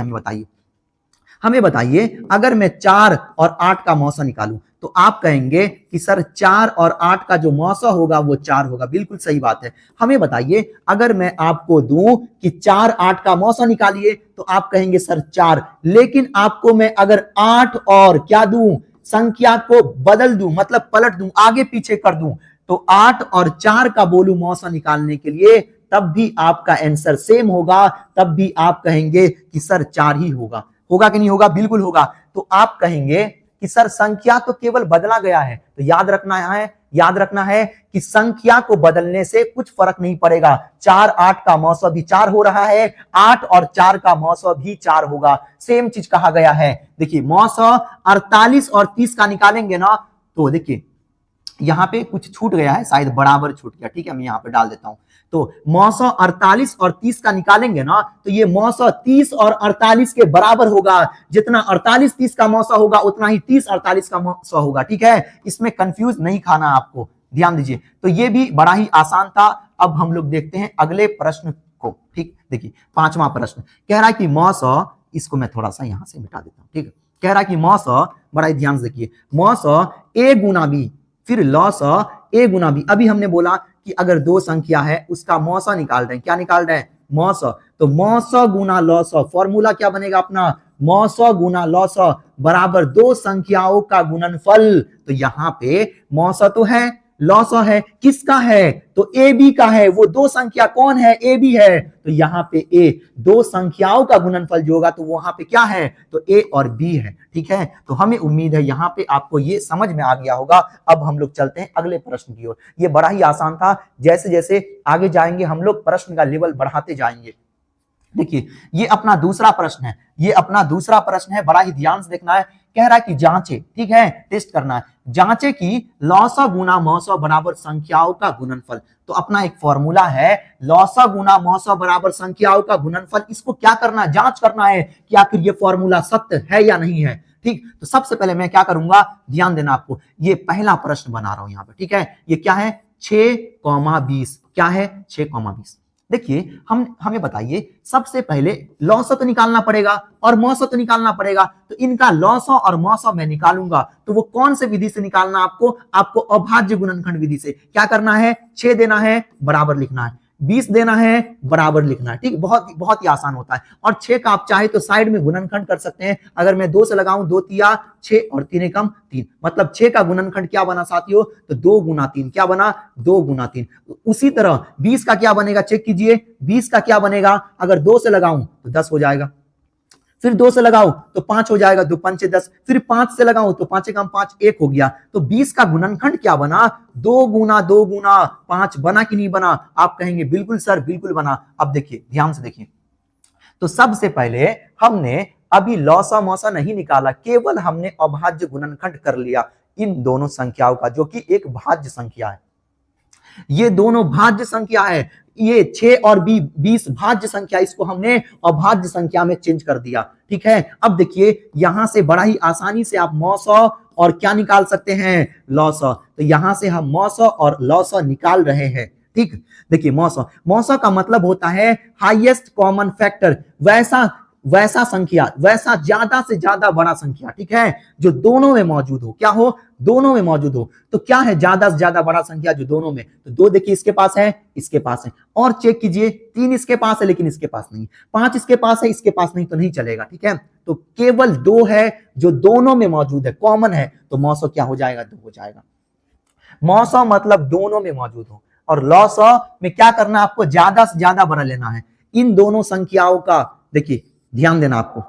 हमें बताइए अगर मैं 4 और 8 का मौसा निकालूं तो आप कहेंगे कि सर 4 और 8 का जो मौसा होगा वो 4 होगा। बिल्कुल सही बात है। हमें बताइए अगर मैं आपको दूं कि 4 8 का मौसा निकालिए तो आप कहेंगे सर 4, लेकिन आपको मैं अगर 8 और क्या दूं, संख्या को बदल दूं, मतलब पलट दूं, आगे पीछे कर दूं, तो 8 और 4 का बोलू मौसा निकालने के लिए तब भी आपका आंसर सेम होगा, तब भी आप कहेंगे कि सर 4 ही होगा। होगा कि नहीं होगा, बिल्कुल होगा। तो आप कहेंगे कि सर संख्या तो केवल बदला गया है, तो याद रखना है कि संख्या को बदलने से कुछ फर्क नहीं पड़ेगा। 4 8 का मौसा भी 4 हो रहा है, 8 और 4 का मौसा भी 4 होगा, सेम चीज कहा गया है। देखिए मौसा 48 और 30 का निकालेंगे ना, तो देखिए यहां पे कुछ छूट गया है, शायद बराबर छूट गया, ठीक है, मैं यहां पे डाल देता हूं। तो मौसा 48 और 30 का निकालेंगे ना, तो ये मौसा 30 और 48 के बराबर होगा। जितना 48 30 का मौसा होगा उतना ही 30 48 का मौसा होगा, ठीक है। इसमें कंफ्यूज नहीं खाना आपको, ध्यान दीजिए। तो ये भी बड़ा ही आसान था। अब हम लोग देखते हैं अगले प्रश्न को, ठीक। देखिए 5वां प्रश्न कह रहा है कि मौसा, इसको मैं थोड़ा सा यहां से मिटा देता हूं, ठीक है। कह रहा है कि मौसा, बड़ा ही ध्यान से देखिए, मौसा a गुना b फिर लॉसा a गुना b। अभी हमने बोला कि अगर दो संख्या है उसका मौसा निकाल रहे हैं, क्या निकाल रहे हैं, मौसा। तो मौसा गुना लॉसा, फॉर्मूला क्या बनेगा अपना, मौसा गुना लॉसा बराबर दो संख्याओं का गुणनफल। तो यहां पे मौसा तो है, लॉसा है, किसका है, तो ए बी का है। वो दो संख्या कौन है, ए बी है। तो यहां पे ए दो संख्याओं का गुणनफल जो होगा तो वहां पे क्या है, तो ए और बी है, ठीक है। तो हमें उम्मीद है यहां पे आपको ये समझ में आ गया होगा। अब हम लोग चलते हैं अगले प्रश्न की ओर। ये बड़ा ही आसान था, जैसे जैसे आगे जाएंगे हम लोग प्रश्न का लेवल बढ़ाते जाएंगे। देखिए ये अपना दूसरा प्रश्न है, ये अपना दूसरा प्रश्न है, बड़ा ही ध्यान से देखना है। कह रहा है कि जांचे, ठीक है, टेस्ट करना है, जांचे कि लॉसा गुना मौसा बराबर संख्याओं का गुणनफल। तो अपना एक फॉर्मूला है, लॉसा गुना मौसा बराबर संख्याओं का गुणनफल। इसको क्या करना है, जांच करना है कि आखिर ये फॉर्मूला सत्य है या नहीं है, ठीक। तो सबसे पहले मैं क्या करूंगा, ध्यान देना आपको, ये पहला प्रश्न बना रहा हूं यहां पे, ठीक है। ये क्या है, 6,20, क्या है 6,20। देखिए हमें बताइए सबसे पहले लॉसा तो निकालना पड़ेगा और मौसा तो निकालना पड़ेगा। तो इनका लॉसा और मौसा मैं निकालूंगा, तो वो कौन से विधि से निकालना, आपको अभाज्य गुणनखंड विधि से। क्या करना है, 6 देना है, बराबर लिखना है, 20 देना है, बराबर लिखना है, ठीक। बहुत ही आसान होता है। और 6 का आप चाहे तो साइड में गुणनखंड कर सकते हैं। अगर मैं 2 से लगाऊं, 2 तिया 6 और 3 एकम 3, मतलब 6 का गुणनखंड क्या बना साथियों, तो 2 गुना 3, क्या बना, 2 गुना 3। उसी तरह 20 का क्या बनेगा, चेक कीजिए, 20 का क्या बनेगा, अगर 2 से लगाऊं तो 10 हो जाएगा, फिर 2 से लगाओ तो 5 हो जाएगा, 2 पंचे 10, फिर 5 से लगाओ तो 5 एकम 5, 1 हो गया। तो 20 का गुणनखंड क्या बना, 2 गुना 2 गुना 5 बना कि नहीं बना, आप कहेंगे बिल्कुल सर बिल्कुल बना। अब देखिए ध्यान से देखिए, तो सबसे पहले हमने अभी लॉसा मौसा नहीं निकाला, केवल हमने अभाज्य गुणनखंड कर लिया इन दोनों संख्याओं का, जो कि एक भाज्य संख्या है। ये दोनों भाज्य संख्या है, ये 6 और 20 भाज्य संख्या, इसको हमने अभाज्य संख्या में चेंज कर दिया, ठीक है। अब देखिए यहां से बड़ा ही आसानी से आप मौसा और क्या निकाल सकते हैं, लॉसा। तो यहां से हम मौसा और लॉसा निकाल रहे हैं, ठीक। देखिए मौसा का मतलब होता है हाईएस्ट कॉमन फैक्टर, वैसा संख्या, वैसा ज्यादा से ज्यादा बड़ा संख्या, ठीक है, जो दोनों में मौजूद हो, क्या हो, दोनों में मौजूद हो। तो क्या है ज्यादा से ज्यादा बड़ा संख्या जो दोनों में, तो 2 देखिए इसके पास है, इसके पास है, और चेक कीजिए 3 इसके पास है लेकिन इसके पास नहीं, 5 इसके पास है, इसके पास नहीं, तो नहीं चलेगा, ठीक है। तो केवल 2 है जो दोनों में मौजूद है, कॉमन है, तो मौसा क्या हो जाएगा, 2 हो जाएगा। मौसा मतलब दोनों में मौजूद हो, और लॉसा में क्या करना, आपको ज्यादा से ज्यादा बड़ा लेना है इन दोनों संख्याओं का। देखिए ध्यान देना, आपको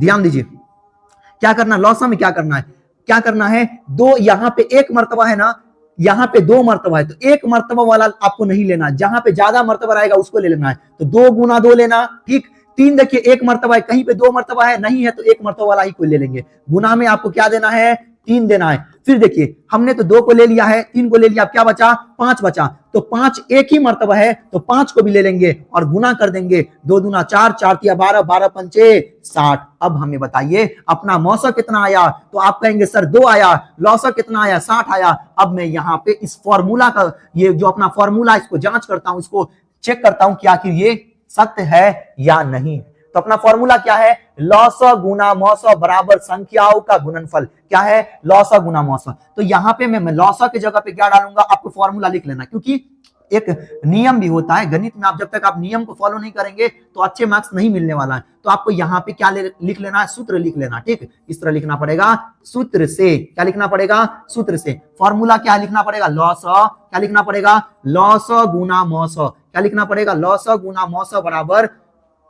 ध्यान दीजिए, क्या करना, लॉसा में क्या करना है, क्या करना है, 2 यहां पे 1 मर्तबा है ना, यहां पे 2 मर्तबा है, तो 1 मर्तबा वाला आपको नहीं लेना, जहां पे ज्यादा मर्तबा रहेगा उसको ले लेना है। तो 2 गुना 2 लेना, ठीक। 3 देखिए 1 मर्तबा है, कहीं पे 2 मर्तबा है, नहीं है तो 1 मर्तबा वाला ही कोई ले लेंगे। गुना में आपको क्या देना है, 3 देना है। फिर देखिए हमने तो 2 को ले लिया है, 3 को ले लिया, अब क्या बचा, 5 बचा। तो 5 एक ही मर्तबा है तो 5 को भी ले लेंगे और गुना कर देंगे। 2 दूना 4, 4 तिया 12, 12 पंचे 60। अब हमें बताइए अपना मौसा कितना आया, तो आप कहेंगे सर 2 आया। लौसा कितना आया, 60 आया। अब मैं यहाँ पे इस फॉर्मूला का, ये जो अपना फॉर्मूला, इसको जांच करता हूं, इसको चेक करता हूं कि आखिर ये सत्य है या नहीं। तो अपना फॉर्मूला क्या है, लौसा गुना मौसा बराबर संख्याओं का गुणनफल। क्या है, लौसा गुना मौसा। तो यहाँ पे मैं लौसा की जगह पे क्या डालूंगा, आपको फॉर्मूला लिख लेना, क्योंकि एक नियम भी होता है गणित में। आप जब तक आप नियम को फॉलो नहीं करेंगे तो अच्छे मार्क्स नहीं मिलने वाला है। तो आपको यहाँ पे क्या लिख लेना है, सूत्र लिख लेना। ठीक, इस तरह लिखना पड़ेगा, सूत्र से। क्या लिखना पड़ेगा, सूत्र से। फॉर्मूला क्या लिखना पड़ेगा, लौसा। क्या लिखना पड़ेगा, लौसा गुना मौसा। क्या लिखना पड़ेगा, लौसा गुना मौसा बराबर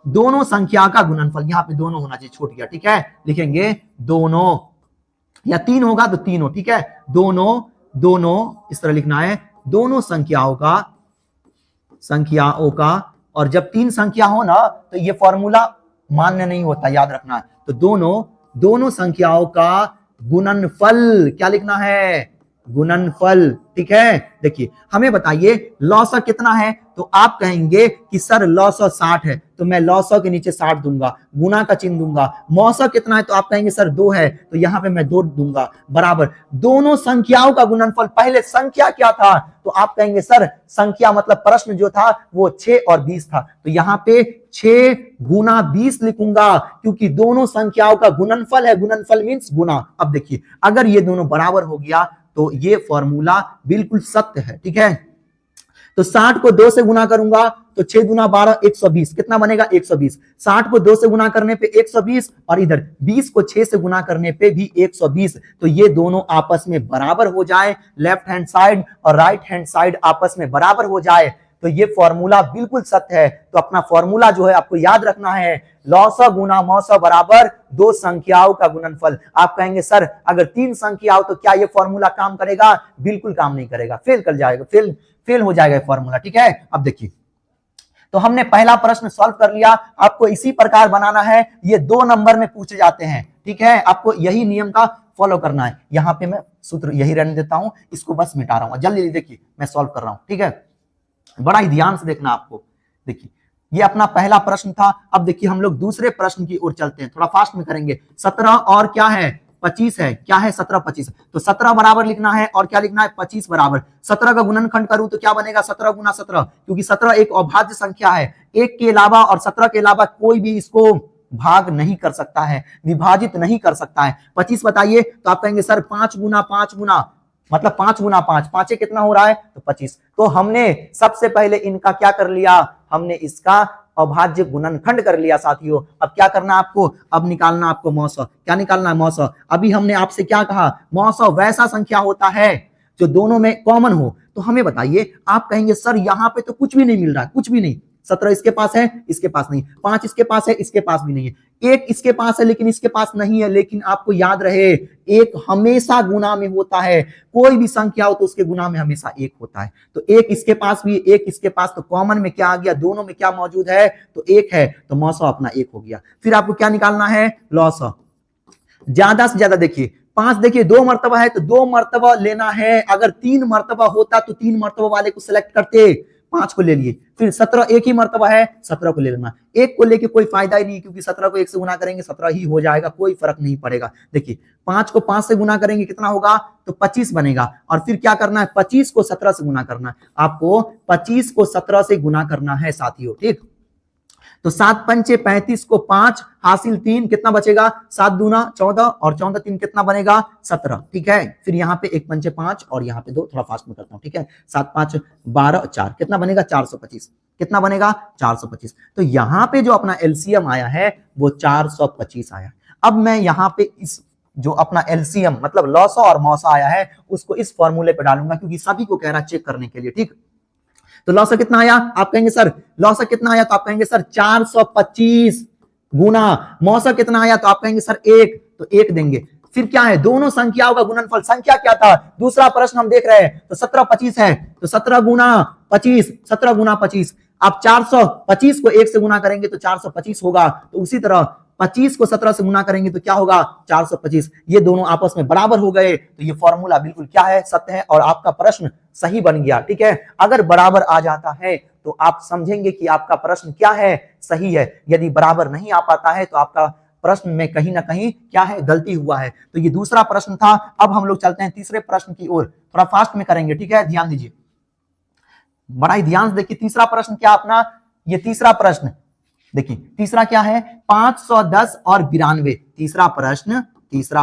दोनों संख्या का गुणनफल। यहाँ पे दोनों होना चाहिए, छूट गया। ठीक है, लिखेंगे दोनों, या 3 होगा तो तीनों। ठीक है, दोनों, दोनों इस तरह लिखना है, दोनों संख्याओं का। और जब 3 संख्या हो ना तो ये फॉर्मूला मान्य नहीं होता, याद रखना है। तो दोनों संख्याओं का गुणनफल। क्या लिखना है, गुणनफल। ठीक है, देखिए हमें बताइए लौसा कितना है, तो आप कहेंगे कि सर लौसा 60 है, तो मैं लौसा के नीचे 60 दूंगा, गुना का चिन्ह दूंगा। मौसा कितना है, तो आप कहेंगे सर 2 है, तो यहां पे मैं 2 दूंगा, बराबर दोनों संख्याओं का गुणनफल। पहले संख्या क्या था, तो आप कहेंगे सर संख्या मतलब प्रश्न जो था वो 6 और 20 था, तो यहां पे 6 गुना 20 लिखूंगा, क्योंकि दोनों संख्याओं का गुणनफल है। गुणनफल मींस गुना। अब देखिए अगर ये दोनों बराबर हो गया तो ये फॉर्मूला बिल्कुल सत्य है। ठीक है, तो 60 को 2 से गुना करूंगा तो 6 दूना 12, 120। कितना बनेगा, 120। 60 को 2 से गुना करने पे 120, और इधर 20 को 6 से गुना करने पे भी 120। तो ये दोनों आपस में बराबर हो जाए, लेफ्ट हैंड साइड और राइट हैंड साइड आपस में बराबर हो जाए, तो ये फॉर्मूला बिल्कुल सत्य है। तो अपना फॉर्मूला जो है आपको याद रखना है, लौसा गुना मौसा बराबर 2 संख्याओं का गुणनफल। आप कहेंगे सर अगर 3 संख्या हो तो क्या ये फॉर्मूला काम करेगा, बिल्कुल काम नहीं करेगा, फेल कर जाएगा, फेल हो जाएगा फॉर्मूला। ठीक है, अब देखिए तो हमने पहला प्रश्न सॉल्व कर लिया। आपको इसी प्रकार बनाना है, ये 2 नंबर में पूछे जाते हैं। ठीक है, आपको यही नियम का फॉलो करना है। यहां पे मैं सूत्र यही रहने देता हूं, इसको बस मिटा रहा हूं। जल्दी देखिए मैं सॉल्व कर रहा हूं। ठीक है, बड़ा ही ध्यान से देखना आपको। देखिए ये अपना पहला प्रश्न था। अब देखिए हम लोग दूसरे प्रश्न की ओर चलते हैं, थोड़ा फास्ट में करेंगे। 17 और क्या है, 25 है। क्या है, 17 25। तो 17 बराबर लिखना है और क्या लिखना है, 25 बराबर। 17 का गुणनखंड करूं तो क्या बनेगा, 17 गुना 17, क्योंकि 17 एक अभाज्य संख्या है। 1 के अलावा और 17 के अलावा कोई भी इसको भाग नहीं कर सकता है, विभाजित नहीं कर सकता है। 25 बताइए, तो आप कहेंगे सर 5 गुना 5 गुना मतलब 5 गुना 5, 5 कितना हो रहा है, तो 25। तो हमने सबसे पहले इनका क्या कर लिया, हमने इसका अभाज्य गुणनखंड कर लिया साथियों। अब क्या करना आपको, अब निकालना आपको मौसा। क्या निकालना है, मौसा। अभी हमने आपसे क्या कहा, मौसा वैसा संख्या होता है जो दोनों में कॉमन हो। तो हमें बताइए, आप कहेंगे सर यहाँ पे तो कुछ भी नहीं मिल रहा है, कुछ भी नहीं। 17 इसके पास है, इसके पास नहीं। 5 इसके पास है, इसके पास भी नहीं है। 1 इसके पास है लेकिन इसके पास नहीं है। लेकिन आपको याद रहे 1 हमेशा गुना में होता है, कोई भी संख्या हो तो उसके गुना में हमेशा 1 होता है। तो 1 इसके पास भी, 1 इसके पास, तो कॉमन में क्या आ गया, दोनों में क्या मौजूद है, तो 1 है, तो मौसा अपना 1 हो गया। फिर आपको क्या निकालना है, लौसा। ज्यादा से ज्यादा देखिए 5, देखिए 2 मर्तबा है तो 2 मर्तबा लेना है। अगर 3 मर्तबा होता तो 3 मर्तबा वाले को सिलेक्ट करते, 5 को ले लिए। फिर 17 एक ही मर्तबा है, 17 को ले लेना। 1 को लेके कोई फायदा ही नहीं, क्योंकि 17 को 1 से गुना करेंगे 17 ही हो जाएगा, कोई फर्क नहीं पड़ेगा। देखिए 5 को 5 से गुना करेंगे कितना होगा, तो 25 बनेगा। और फिर क्या करना है, 25 को 17 से गुना करना है। आपको 25 को 17 से गुना करना है साथियों। ठीक, तो 7 पंचे 35 को 5 हासिल 3, कितना बचेगा, 7 दूना 14 और 14 3 कितना बनेगा, 17। ठीक है, फिर यहाँ पे 1 पंचे 5 और यहाँ पे 2, थोड़ा फास्ट में करता हूँ। ठीक है, 7 5 12 4 कितना बनेगा, 425। कितना बनेगा, 425। तो यहाँ पे जो अपना एलसीएम आया है वो 425 आया। अब मैं यहाँ पे इस जो अपना एलसीएम मतलब लौसा और मौसा आया है उसको इस फॉर्मूले पे डालूंगा, क्योंकि सभी को कह रहा चेक करने के लिए। ठीक, तो लौसा कितना आया, आप कहेंगे सर लौसा कितना आया, तो आप कहेंगे सर 425 गुना मौसा कितना आया, तो आप कहेंगे सर 1, तो 1 देंगे। फिर क्या है, दोनों संख्याओं का गुणनफल। संख्या क्या था, दूसरा प्रश्न हम देख रहे हैं, तो 17 25 है, तो 17 गुना 25, 17 गुना 25। आप 425 को 1 से गुना करेंगे तो 425 होगा। तो उसी तरह 25 को 17 से गुना करेंगे तो क्या होगा 425। ये दोनों आपस में बराबर हो गए तो ये फॉर्मूला बिल्कुल क्या है, सत्य है और आपका प्रश्न सही बन गया। ठीक है, अगर बराबर आ जाता है तो आप समझेंगे कि आपका प्रश्न क्या है, सही है। यदि बराबर नहीं आ पाता है तो आपका प्रश्न में कहीं ना कहीं क्या है, गलती हुआ है। तो ये दूसरा प्रश्न था। अब हम लोग चलते हैं तीसरे प्रश्न की ओर, थोड़ा फास्ट में करेंगे। ठीक है, ध्यान दीजिए, बड़ा ही ध्यान से देखिए। तीसरा प्रश्न क्या अपना, ये तीसरा प्रश्न देखिए, तीसरा क्या है 510 और 92। तीसरा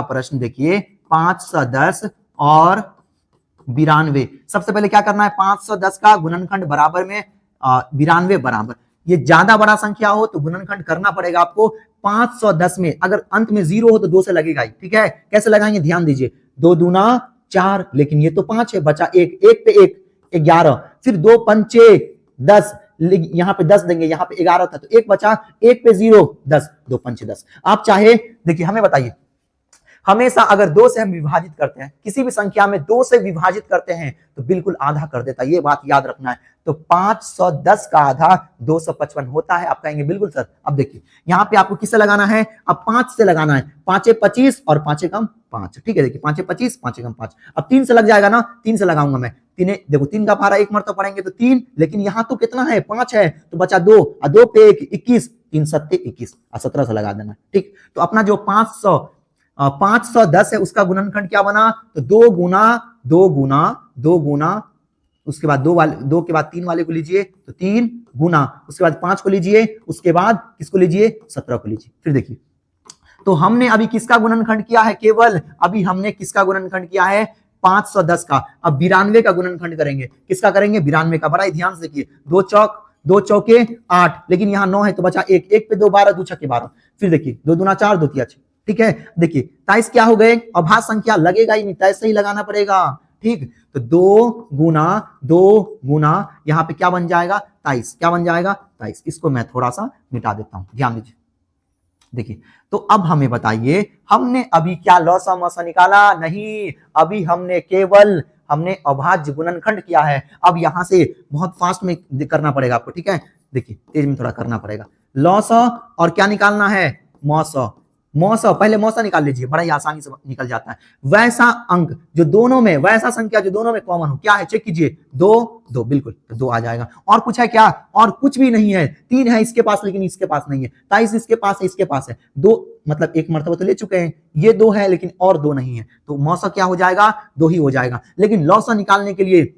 प्रश्न देखिए 510 और 92। सबसे पहले क्या करना है, 510 का गुणनखंड बराबर में 92 बराबर। ये ज्यादा बड़ा संख्या हो तो गुणनखंड करना पड़ेगा आपको। 510 में अगर अंत में 0 हो तो 2 से लगेगा ही। ठीक है, कैसे लगाएंगे, ध्यान दीजिए। 2 दूना 4, लेकिन ये तो 5 है, बचा 1, 1 पे 1 11, फिर 2 पंचे 10, यहां पे 10 देंगे, यहां पे 11 था तो 1 बचा, 1 पे 0 10, 2 पंचे 10। आप चाहे देखिए, हमें बताइए, हमेशा अगर 2 से हम विभाजित करते हैं, किसी भी संख्या में 2 से विभाजित करते हैं तो बिल्कुल आधा कर देता है, ये बात याद रखना है। तो 510 का आधा 255 होता है। आप कहेंगे बिल्कुल सर। अब देखिए यहां पे आपको किससे लगाना है, अब 5 से लगाना है। 5 25 और 5 कम 5। ठीक है, देखिए 5 25 5 कम 5। अब 3 से लग जाएगा ना, 3 से लगाऊंगा मैं। देखो 3 का भारा एक मरतबा पढ़ेंगे तो 3, लेकिन यहां तो कितना है 5 है तो बचा 2 और 2 पे 1 21, 3 सत्ते 21 और 17 से लगा देना। ठीक, तो अपना जो 510 है उसका गुणनखंड क्या बना, तो 2 गुना 2 गुना 2 गुना, उसके बाद 2 के बाद 3 वाले को लीजिए तो 3 गुना, उसके बाद 5 को लीजिए, उसके बाद किसको लीजिए 17 को लीजिए। फिर देखिए, तो हमने अभी किसका गुणनखंड किया है, केवल अभी हमने किसका गुणनखंड किया है 510 का। अब 92 का गुणनखंड करेंगे, किसका करेंगे 92 का। बड़ा ही ध्यान से देखिए, 2 चौके 8, लेकिन यहाँ 9 है तो बचा 1, 1 पे 2 12, 2 छक्के 12। फिर देखिए 2 दूना 4, 2 तिया 6। ठीक है, देखिए 23 क्या हो गए, अभाज्य संख्या लगेगा ही नहीं, 23 से ही लगाना पड़ेगा। ठीक, तो 2 गुना यहां पे क्या बन जाएगा 23, क्या बन जाएगा 23। इसको मैं थोड़ा सा मिटा देता हूं, ध्यान दीजिए। देखिए, तो अब हमें बताइए, हमने अभी क्या लौसा मौसा निकाला, नहीं, अभी हमने केवल अभाज्य गुणनखंड किया है। अब यहां से बहुत फास्ट में करना पड़ेगा आपको। ठीक है, देखिए तेज में थोड़ा करना पड़ेगा। लौसा और क्या निकालना है, मौसा। पहले मौसा निकाल लीजिए, बड़ा ही आसानी से निकल जाता है। वैसा अंक जो दोनों में, वैसा संख्या जो दोनों में कॉमन हो, क्या है चेक कीजिए, 2 बिल्कुल, तो 2 आ जाएगा। और कुछ है क्या, और कुछ भी नहीं है। 3 है इसके पास लेकिन इसके पास नहीं है, 23 इसके पास है, इसके पास है 2, मतलब एक मर्तबा तो ले चुके हैं। ये 2 है लेकिन और 2 नहीं है, तो मौसा क्या हो जाएगा 2 ही हो जाएगा। लेकिन लौसा निकालने के लिए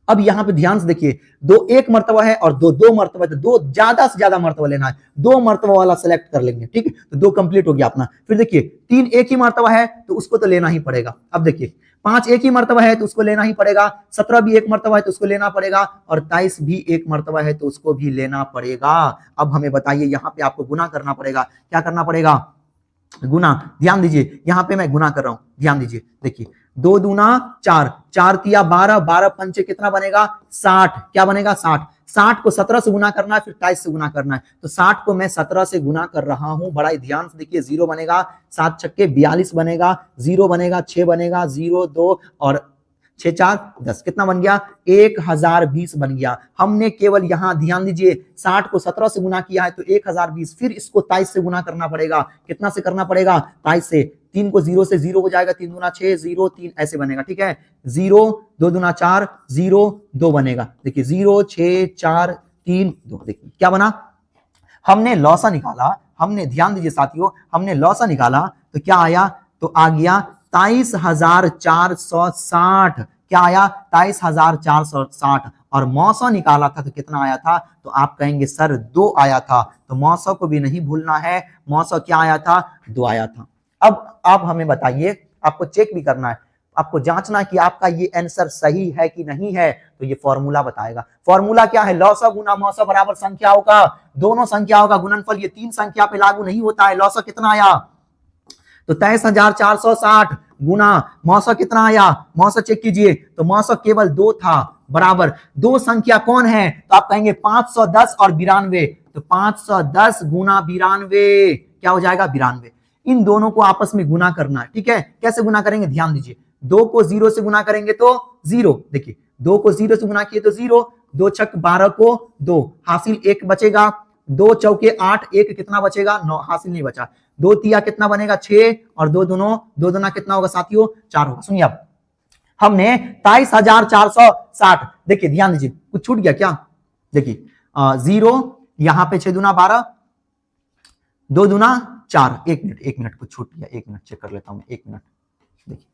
अब यहां पे ध्यान से देखिए, 2 एक मर्तबा है और 2 मर्तबा, तो 2 ज्यादा से ज्यादा मर्तबा लेना है, 2 मर्तबा वाला सेलेक्ट कर लेंगे। ठीक है, तो 2 कंप्लीट हो गया अपना। फिर देखिए 3 एक ही मर्तबा है तो उसको तो लेना ही पड़ेगा। अब देखिए 5 एक ही मर्तबा है तो उसको लेना ही पड़ेगा, 17 भी एक मर्तबा है तो उसको लेना पड़ेगा, और 23 भी एक मर्तबा है तो उसको भी लेना पड़ेगा। अब हमें बताइए, यहाँ पे आपको गुना करना पड़ेगा। क्या करना पड़ेगा, गुना। ध्यान दीजिए, यहां पे मैं गुना कर रहा हूं, ध्यान दीजिए। देखिए 2 दूना 4, 4 तिया 12, 12 पंचे कितना बनेगा 60, क्या बनेगा 60। 60 को 17 से गुना करना है, फिर 23 से गुना करना है, तो 60 को मैं 17 से गुना कर रहा हूं। बड़ा ही ध्यान से देखिए, 0 बनेगा, 7 छक्के 42 बनेगा, 0 बनेगा, 6 बनेगा, 0 2 और 6 4 10, कितना बन गया 1020 बन गया। हमने केवल यहां ध्यान दीजिए 60 को 17 से गुना किया है तो 1020, फिर इसको 23 से गुना करना पड़ेगा। कितना से करना पड़ेगा 23 से। 3 को 0 से 0 हो जाएगा, 3 दूना 6, 0 3 ऐसे बनेगा। ठीक है, 0 2 दूना 4, 0 2 बनेगा। देखिए 0 6 4 3 2, देखिए क्या बना, हमने लौसा निकाला। हमने ध्यान दीजिए साथियों, हमने लौसा निकाला तो क्या आया, तो आ गया 23,460। क्या आया 23,460, और मौसा निकाला था तो कितना आया था, तो आप कहेंगे सर 2 आया था। तो मौसा को भी नहीं भूलना है, मौसा क्या आया था 2 आया था। अब आप हमें बताइए, आपको चेक भी करना है, आपको जांचना कि आपका ये आंसर सही है कि नहीं है, तो ये फॉर्मूला बताएगा। फॉर्मूला क्या है, लौसा गुना मौसा बराबर संख्याओं का, दोनों संख्याओं का गुणनफल। ये 3 संख्या पे लागू नहीं होता है। लौसा कितना आया, तो 23,460 गुना मौसा कितना आया, मौसा चेक कीजिए, तो मौसा केवल 2 था, बराबर 2 संख्या कौन है, तो आप कहेंगे 510 और 92, तो 510 गुना 92 क्या हो जाएगा 92। इन दोनों को आपस में गुना करना है। ठीक है, कैसे गुना करेंगे, ध्यान दीजिए। 2 को 0 से गुना करेंगे तो 0, देखिए 2 को 0 से गुना किए तो 0, 2 छक 12 को 2, हासिल 1 बचेगा, 2 चौके 8, एक कितना बचेगा 9, हासिल नहीं बचा। 2 तिया कितना बनेगा 6 और 2 दूना कितना होगा साथियों 4 होगा। सुनिए अब हमने 23,460, देखिए ध्यान दीजिए कुछ छूट गया क्या, देखिए 0 यहां पे 6 दूना 12, 2 दूना 4, एक मिनट कुछ छूट गया, एक मिनट चेक कर लेता हूं, एक मिनट। देखिए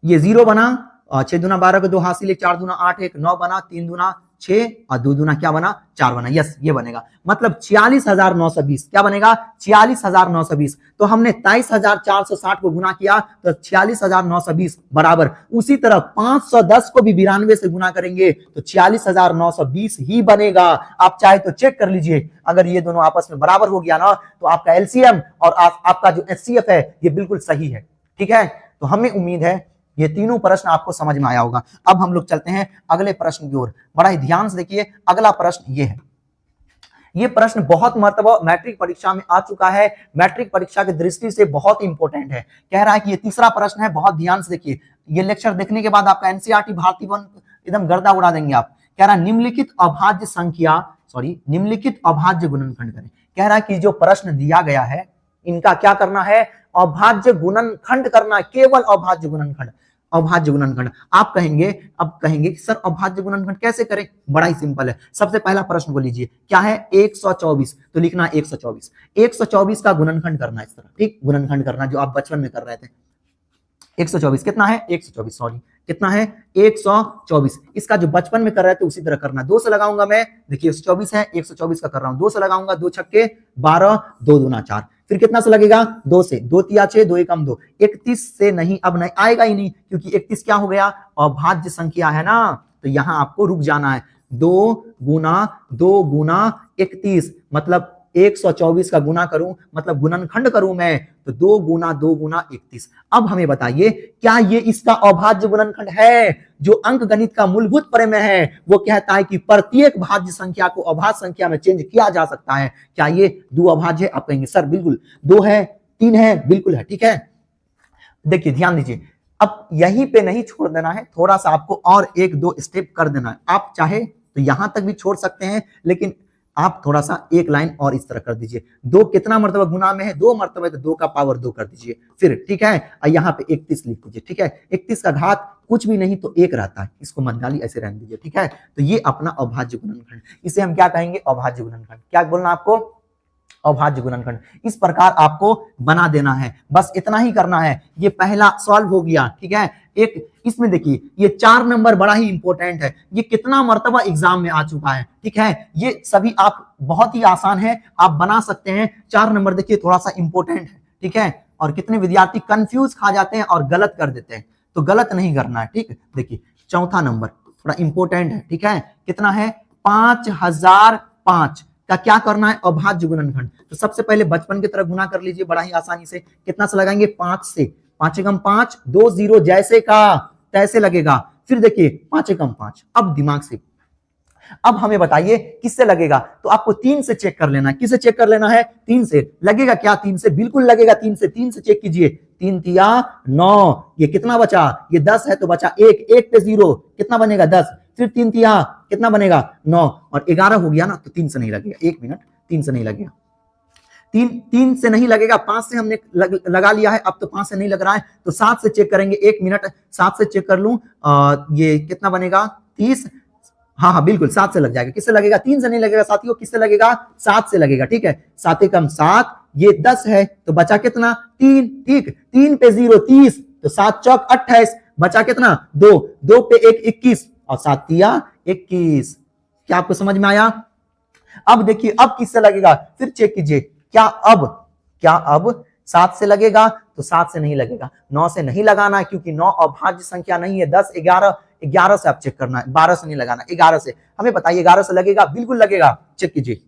ये 0 बना, 6 दूना 12 को 2 हासिल, 4 दूना 8, 1 9 बना, 3 दूना 6 और 2 दूना क्या बना 4 बना। यस ये बनेगा, मतलब 46,920 क्या बनेगा 46,920। तो हमने 23,460 को गुना किया तो 46,920 बराबर, उसी तरह 510 को भी 92 से गुना करेंगे तो 46,920 ही बनेगा। आप चाहे तो चेक कर लीजिए, अगर ये दोनों आपस में बराबर हो गया ना तो आपका एलसीएम और आपका जो एचसीएफ है ये बिल्कुल सही है। ठीक है, तो हमें उम्मीद है ये तीनों प्रश्न आपको समझ में आया होगा। अब हम लोग चलते हैं अगले प्रश्न की ओर, बड़ा ही ध्यान से देखिए। अगला प्रश्न ये है, ये प्रश्न बहुत महत्व मैट्रिक परीक्षा में आ चुका है, मैट्रिक परीक्षा की दृष्टि से बहुत इंपॉर्टेंट है। कह रहा है कि ये तीसरा प्रश्न है, बहुत ध्यान से देखिए, ये लेक्चर देखने के बाद आपका एनसीईआरटी भारतीय वन एकदम गर्दा उड़ा देंगे आप। कह रहा है निम्नलिखित अभाज्य संख्या, निम्नलिखित अभाज्य गुणनखंड करें। कह रहा है कि जो प्रश्न दिया गया है इनका क्या करना है, अभाज्य गुणनखंड करना, केवल अभाज्य गुणनखंड, अभाज्य गुणनखंड। आप कहेंगे, अब कहेंगे कि सर अभाज्य गुणनखंड कैसे करें, बड़ा ही सिंपल है। सबसे पहला प्रश्न को लीजिए, क्या है 124, तो लिखना 124, 124 का गुणनखंड करना इस तरह, ठीक, गुणनखंड करना जो आप बचपन में कर रहे थे। 124 कितना है 124, सॉरी कितना है 124, इसका जो बचपन में कर रहे थे उसी तरह करना। 2 से लगाऊंगा मैं, देखिए 124 है, 124 का कर रहा हूं, 2 से लगाऊंगा, 2 छक्के 12, 2 दूना 4, फिर कितना से लगेगा 2 से, 2 तिया 6, 2 एकम 2, 31 से नहीं, अब नहीं आएगा ही नहीं, क्योंकि 31 क्या हो गया अभाज्य संख्या है ना, तो यहां आपको रुक जाना है। 2 गुना 31, मतलब 124 का गुना करूं, मतलब गुणनखंड करूं मैं, तो 2 गुना 31। अब हमें बताइए क्या ये इसका अभाज्य गुणनखंड है। जो अंक गणित का मूलभूत प्रमेय है वो कहता है कि प्रत्येक भाज्य संख्या को अभाज्य संख्या में चेंज किया जा सकता है। क्या ये दो अभाज्य है? आप कहेंगे सर बिल्कुल, 2 है 3 है, बिल्कुल है। ठीक है, देखिए ध्यान दीजिए, अब यहीं पे नहीं छोड़ देना है, थोड़ा सा आपको और 1-2 स्टेप कर देना है। आप चाहे तो यहां तक भी छोड़ सकते हैं, लेकिन आप थोड़ा सा एक लाइन और इस तरह कर दीजिए। 2 कितना मर्तबा गुना में है, 2 मर्तबा, तो 2 का पावर 2 कर दीजिए फिर। ठीक है, और यहाँ पे 31 लिख दीजिए। ठीक है, 31 का घात कुछ भी नहीं तो 1 रहता है, इसको मत डालिए, ऐसे रहने दीजिए। ठीक है, तो ये अपना अभाज्य गुणनखंड, इसे हम क्या कहेंगे अभाज्य गुणनखंड। क्या बोलना आपको अभाज्य गुणनखंड। इस प्रकार आपको बना देना है, बस इतना ही करना है। ये पहला सॉल्व हो गया। ठीक है, एक इसमें देखिए ये 4 नंबर बड़ा ही इंपॉर्टेंट है, ये कितना मर्तबा एग्जाम में आ चुका है। ठीक है, ये सभी आप बहुत ही आसान है, आप बना सकते हैं। 4 नंबर देखिए थोड़ा सा इंपॉर्टेंट है। ठीक है, और कितने विद्यार्थी कंफ्यूज खा जाते हैं और गलत कर देते हैं, तो गलत नहीं करना है। ठीक, देखिए चौथा नंबर थोड़ा इंपॉर्टेंट है। ठीक है, कितना है 5005 का क्या करना है अभाज्य गुणनखंड। तो सबसे पहले बचपन की तरह गुना कर लीजिए बड़ा ही आसानी से। कितना से लगाएंगे 5 से, 5 एकम 5, 2 0 जैसे का तैसे लगेगा। फिर देखिए 5 एकम 5, अब दिमाग से, अब हमें बताइए किससे लगेगा, तो आपको 3 से चेक कर लेना है। किससे चेक कर लेना है 3 से। लगेगा क्या 3 से, बिल्कुल लगेगा 3 से। 3 से चेक कीजिए, 3 तिया 9, ये कितना बचा, ये 10 है तो बचा 1, 1 पे 0 कितना बनेगा 10, फिर 3 तिया कितना बनेगा 9 और 11 हो गया ना, तो 3 से नहीं लगेगा। 1 मिनट, 3 से नहीं लगेगा, 3 से नहीं लगेगा। 5 से हमने लगा लिया है, अब तो 5 से नहीं लग रहा है, तो 7 से चेक करेंगे। 1 मिनट, 7 से चेक कर लूं, ये कितना बनेगा 30, हाँ बिल्कुल 7 से लग जाएगा। किससे लगेगा 3 से नहीं लगेगा साथियों, किससे लगेगा 7 से लगेगा। ठीक है, 7 एकम 7, ये 10 है तो बचा कितना 3। ठीक, 3 पे 0 30, तो 7 चौक 28, बचा कितना 2, 2 पे 1 21 और 7 तिया 21। क्या आपको समझ में आया? अब देखिए अब किससे लगेगा, फिर चेक कीजिए, क्या अब 7 से लगेगा, तो 7 से नहीं लगेगा। 9 से नहीं लगाना है क्योंकि 9 अभाज्य संख्या नहीं है। 10 11 से आप चेक करना है, 12 से नहीं लगाना, 11 से। हमें बताइए 11 से लगेगा, बिल्कुल लगेगा, चेक कीजिए।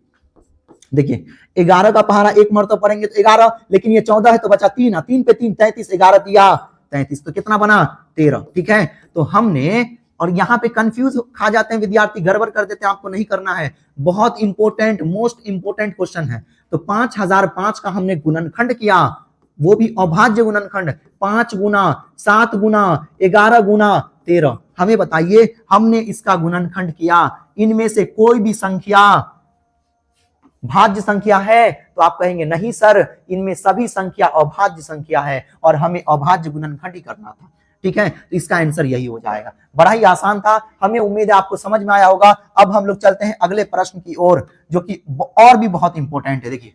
देखिए 11 का पहाड़ा एक मरतबा पढ़ेंगे तो 11, लेकिन ये 14 है तो बचा 3, 3 पे 3 33, 11 दिया 33, तो कितना बना 13। ठीक है, तो हमने, और यहाँ पे कंफ्यूज खा जाते हैं विद्यार्थी, गड़बड़ कर देते हैं, आपको नहीं करना है। बहुत इंपॉर्टेंट, मोस्ट इंपॉर्टेंट क्वेश्चन है। तो 5005 का हमने गुणनखंड किया, वो भी अभाज्य गुणनखंड, 5 गुना 7 गुना 11 गुना 13। हमें बताइए हमने इसका गुणनखंड किया, इनमें से कोई भी संख्या भाज्य संख्या है? तो आप कहेंगे नहीं सर, इनमें सभी संख्या अभाज्य संख्या है और हमें अभाज्य गुणनखंड ही करना था। ठीक है, तो इसका आंसर यही हो जाएगा। बड़ा ही आसान था, हमें उम्मीद है आपको समझ में आया होगा। अब हम लोग चलते हैं अगले प्रश्न की ओर, जो कि और भी बहुत इंपॉर्टेंट है। देखिए,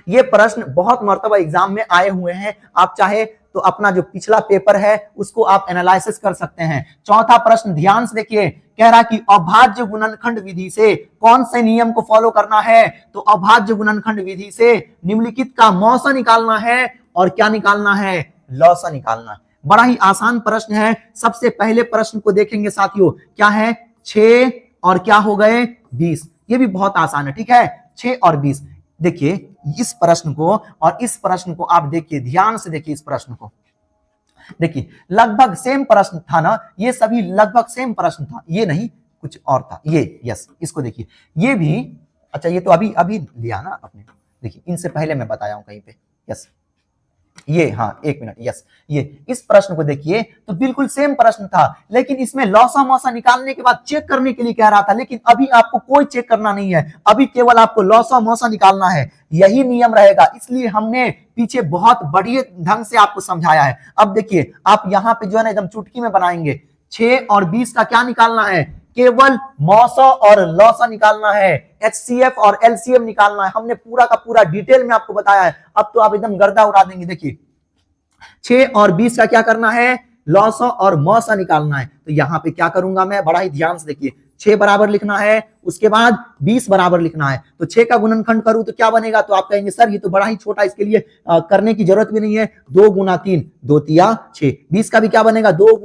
ये प्रश्न बहुत मर्तबा एग्जाम में आए हुए हैं। आप चाहे तो अपना जो पिछला पेपर है उसको आप एनालिसिस कर सकते हैं। चौथा प्रश्न ध्यान से देखिए, कह रहा कि अभाज्य गुणनखंड विधि से कौन से नियम को फॉलो करना है? तो अभाज्य गुणनखंड विधि से निम्नलिखित का मौसा निकालना है और क्या निकालना है? लौसा निकालना है। बड़ा ही आसान प्रश्न है। सबसे पहले प्रश्न को देखेंगे साथियों, क्या है? 6 और क्या हो गए? 20। ये भी बहुत आसान है। ठीक है, 6 और 20। देखिए इस प्रश्न को और इस प्रश्न को आप देखिए, ध्यान से देखिए। इस प्रश्न को देखिए, लगभग सेम प्रश्न था ना, ये सभी लगभग सेम प्रश्न था, ये नहीं कुछ और था ये। यस, इसको देखिए, ये भी अच्छा, ये तो अभी अभी लिया ना आपने। देखिए, इनसे पहले मैं बताया हूं कहीं पे। यस, ये, हाँ, एक मिनट। यस, ये इस प्रश्न को देखिए, तो बिल्कुल सेम प्रश्न था, लेकिन इसमें लौसा मौसा निकालने के बाद चेक करने के लिए कह रहा था, लेकिन अभी आपको कोई चेक करना नहीं है, अभी केवल आपको लौसा मौसा निकालना है। यही नियम रहेगा, इसलिए हमने पीछे बहुत बढ़िया ढंग से आपको समझाया है। अब देखिए, आप यहाँ पे जो है ना एकदम चुटकी में बनाएंगे। 6 और 20 का क्या निकालना है? केवल मौसा और लौसा निकालना है, HCF और LCM निकालना है। हमने पूरा का पूरा डिटेल में आपको बताया है। अब तो आप एकदम गर्दा उड़ा देंगे। देखिए, 6 और 20 का क्या करना है? लौसा और मौसा निकालना है। तो यहां पे क्या करूंगा मैं, बड़ा ही ध्यान से देखिए। 6 बराबर लिखना है, उसके बाद 20 बराबर लिखना है। तो 6 का गुणनखंड करूं तो क्या बनेगा? तो आप कहेंगे सर ये तो बड़ा ही छोटा, इसके लिए करने की जरूरत भी नहीं है। 2 गुना 3, 2 तिया 6। 20 का भी क्या बनेगा? 2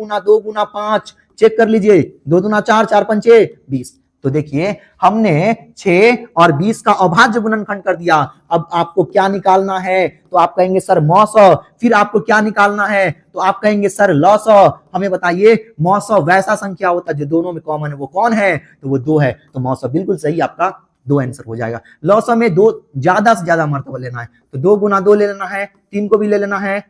गुना 5। चेक कर लीजिए, 2 दूना 4, 4 पंचे 20। तो देखिए, हमने 6 और 20 का अभाज्य गुणनखंड कर दिया। अब आपको क्या निकालना है? तो आप कहेंगे सर मौसा। फिर आपको क्या निकालना है? तो आप कहेंगे सर लौसा। हमें बताइए, मौसा वैसा संख्या होता है जो दोनों में कॉमन है, वो कौन है? तो वो 2 है। तो मौसा बिल्कुल सही, आपका 2 आंसर हो जाएगा। लौसा में 2 ज्यादा से ज्यादा मर्तबा लेना है, तो 2 गुना 2 ले लेना है, 3 को भी ले लेना है,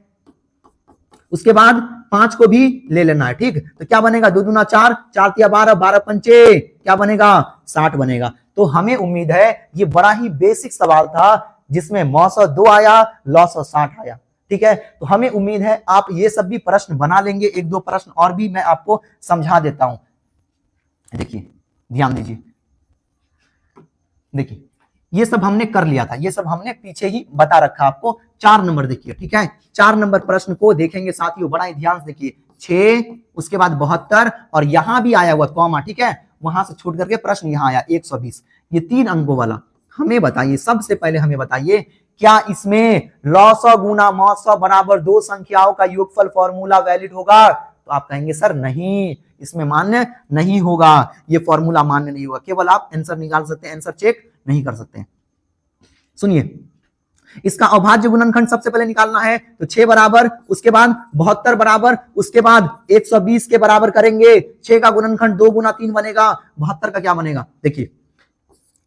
उसके बाद 5 को भी ले लेना है। ठीक, तो क्या बनेगा? 2 दूना 4, 4 तिया 12, 12 पंचे क्या बनेगा? 60 बनेगा। तो हमें उम्मीद है ये बड़ा ही बेसिक सवाल था, जिसमें मौसा 2 आया, लौसा 60 आया। ठीक है, तो हमें उम्मीद है आप ये सब भी प्रश्न बना लेंगे। 1-2 प्रश्न और भी मैं आपको समझा देता हूं। देखिए, ध्यान दीजिए। देखिए, ये सब हमने कर लिया था, ये सब हमने पीछे ही बता रखा आपको। 4 नंबर देखिए। ठीक है, 4 नंबर प्रश्न को देखेंगे साथियों, बड़ा ही ध्यान से देखिए। 6, उसके बाद 72 और यहां भी आया हुआ कॉमा। ठीक है, वहां से छूट करके प्रश्न यहां आया 120। ये 3 अंकों वाला। हमें बताइए, सबसे पहले हमें बताइए, क्या इसमें लौसा गुना मौसा बराबर 2 संख्याओं का योगफल फॉर्मूला वैलिड होगा? तो आप कहेंगे सर नहीं, इसमें मान्य नहीं होगा, ये फॉर्मूला मान्य नहीं होगा। केवल आप आंसर निकाल सकते हैं, आंसर चेक नहीं कर सकते। सुनिए, इसका अभाज्य गुणनखंड सबसे पहले निकालना है, तो 6 बराबर, उसके बाद 72 बराबर, उसके बाद 120 के बराबर करेंगे। 6 का गुणनखंड 2 गुना 3 बनेगा, 72 का क्या बनेगा? देखिए,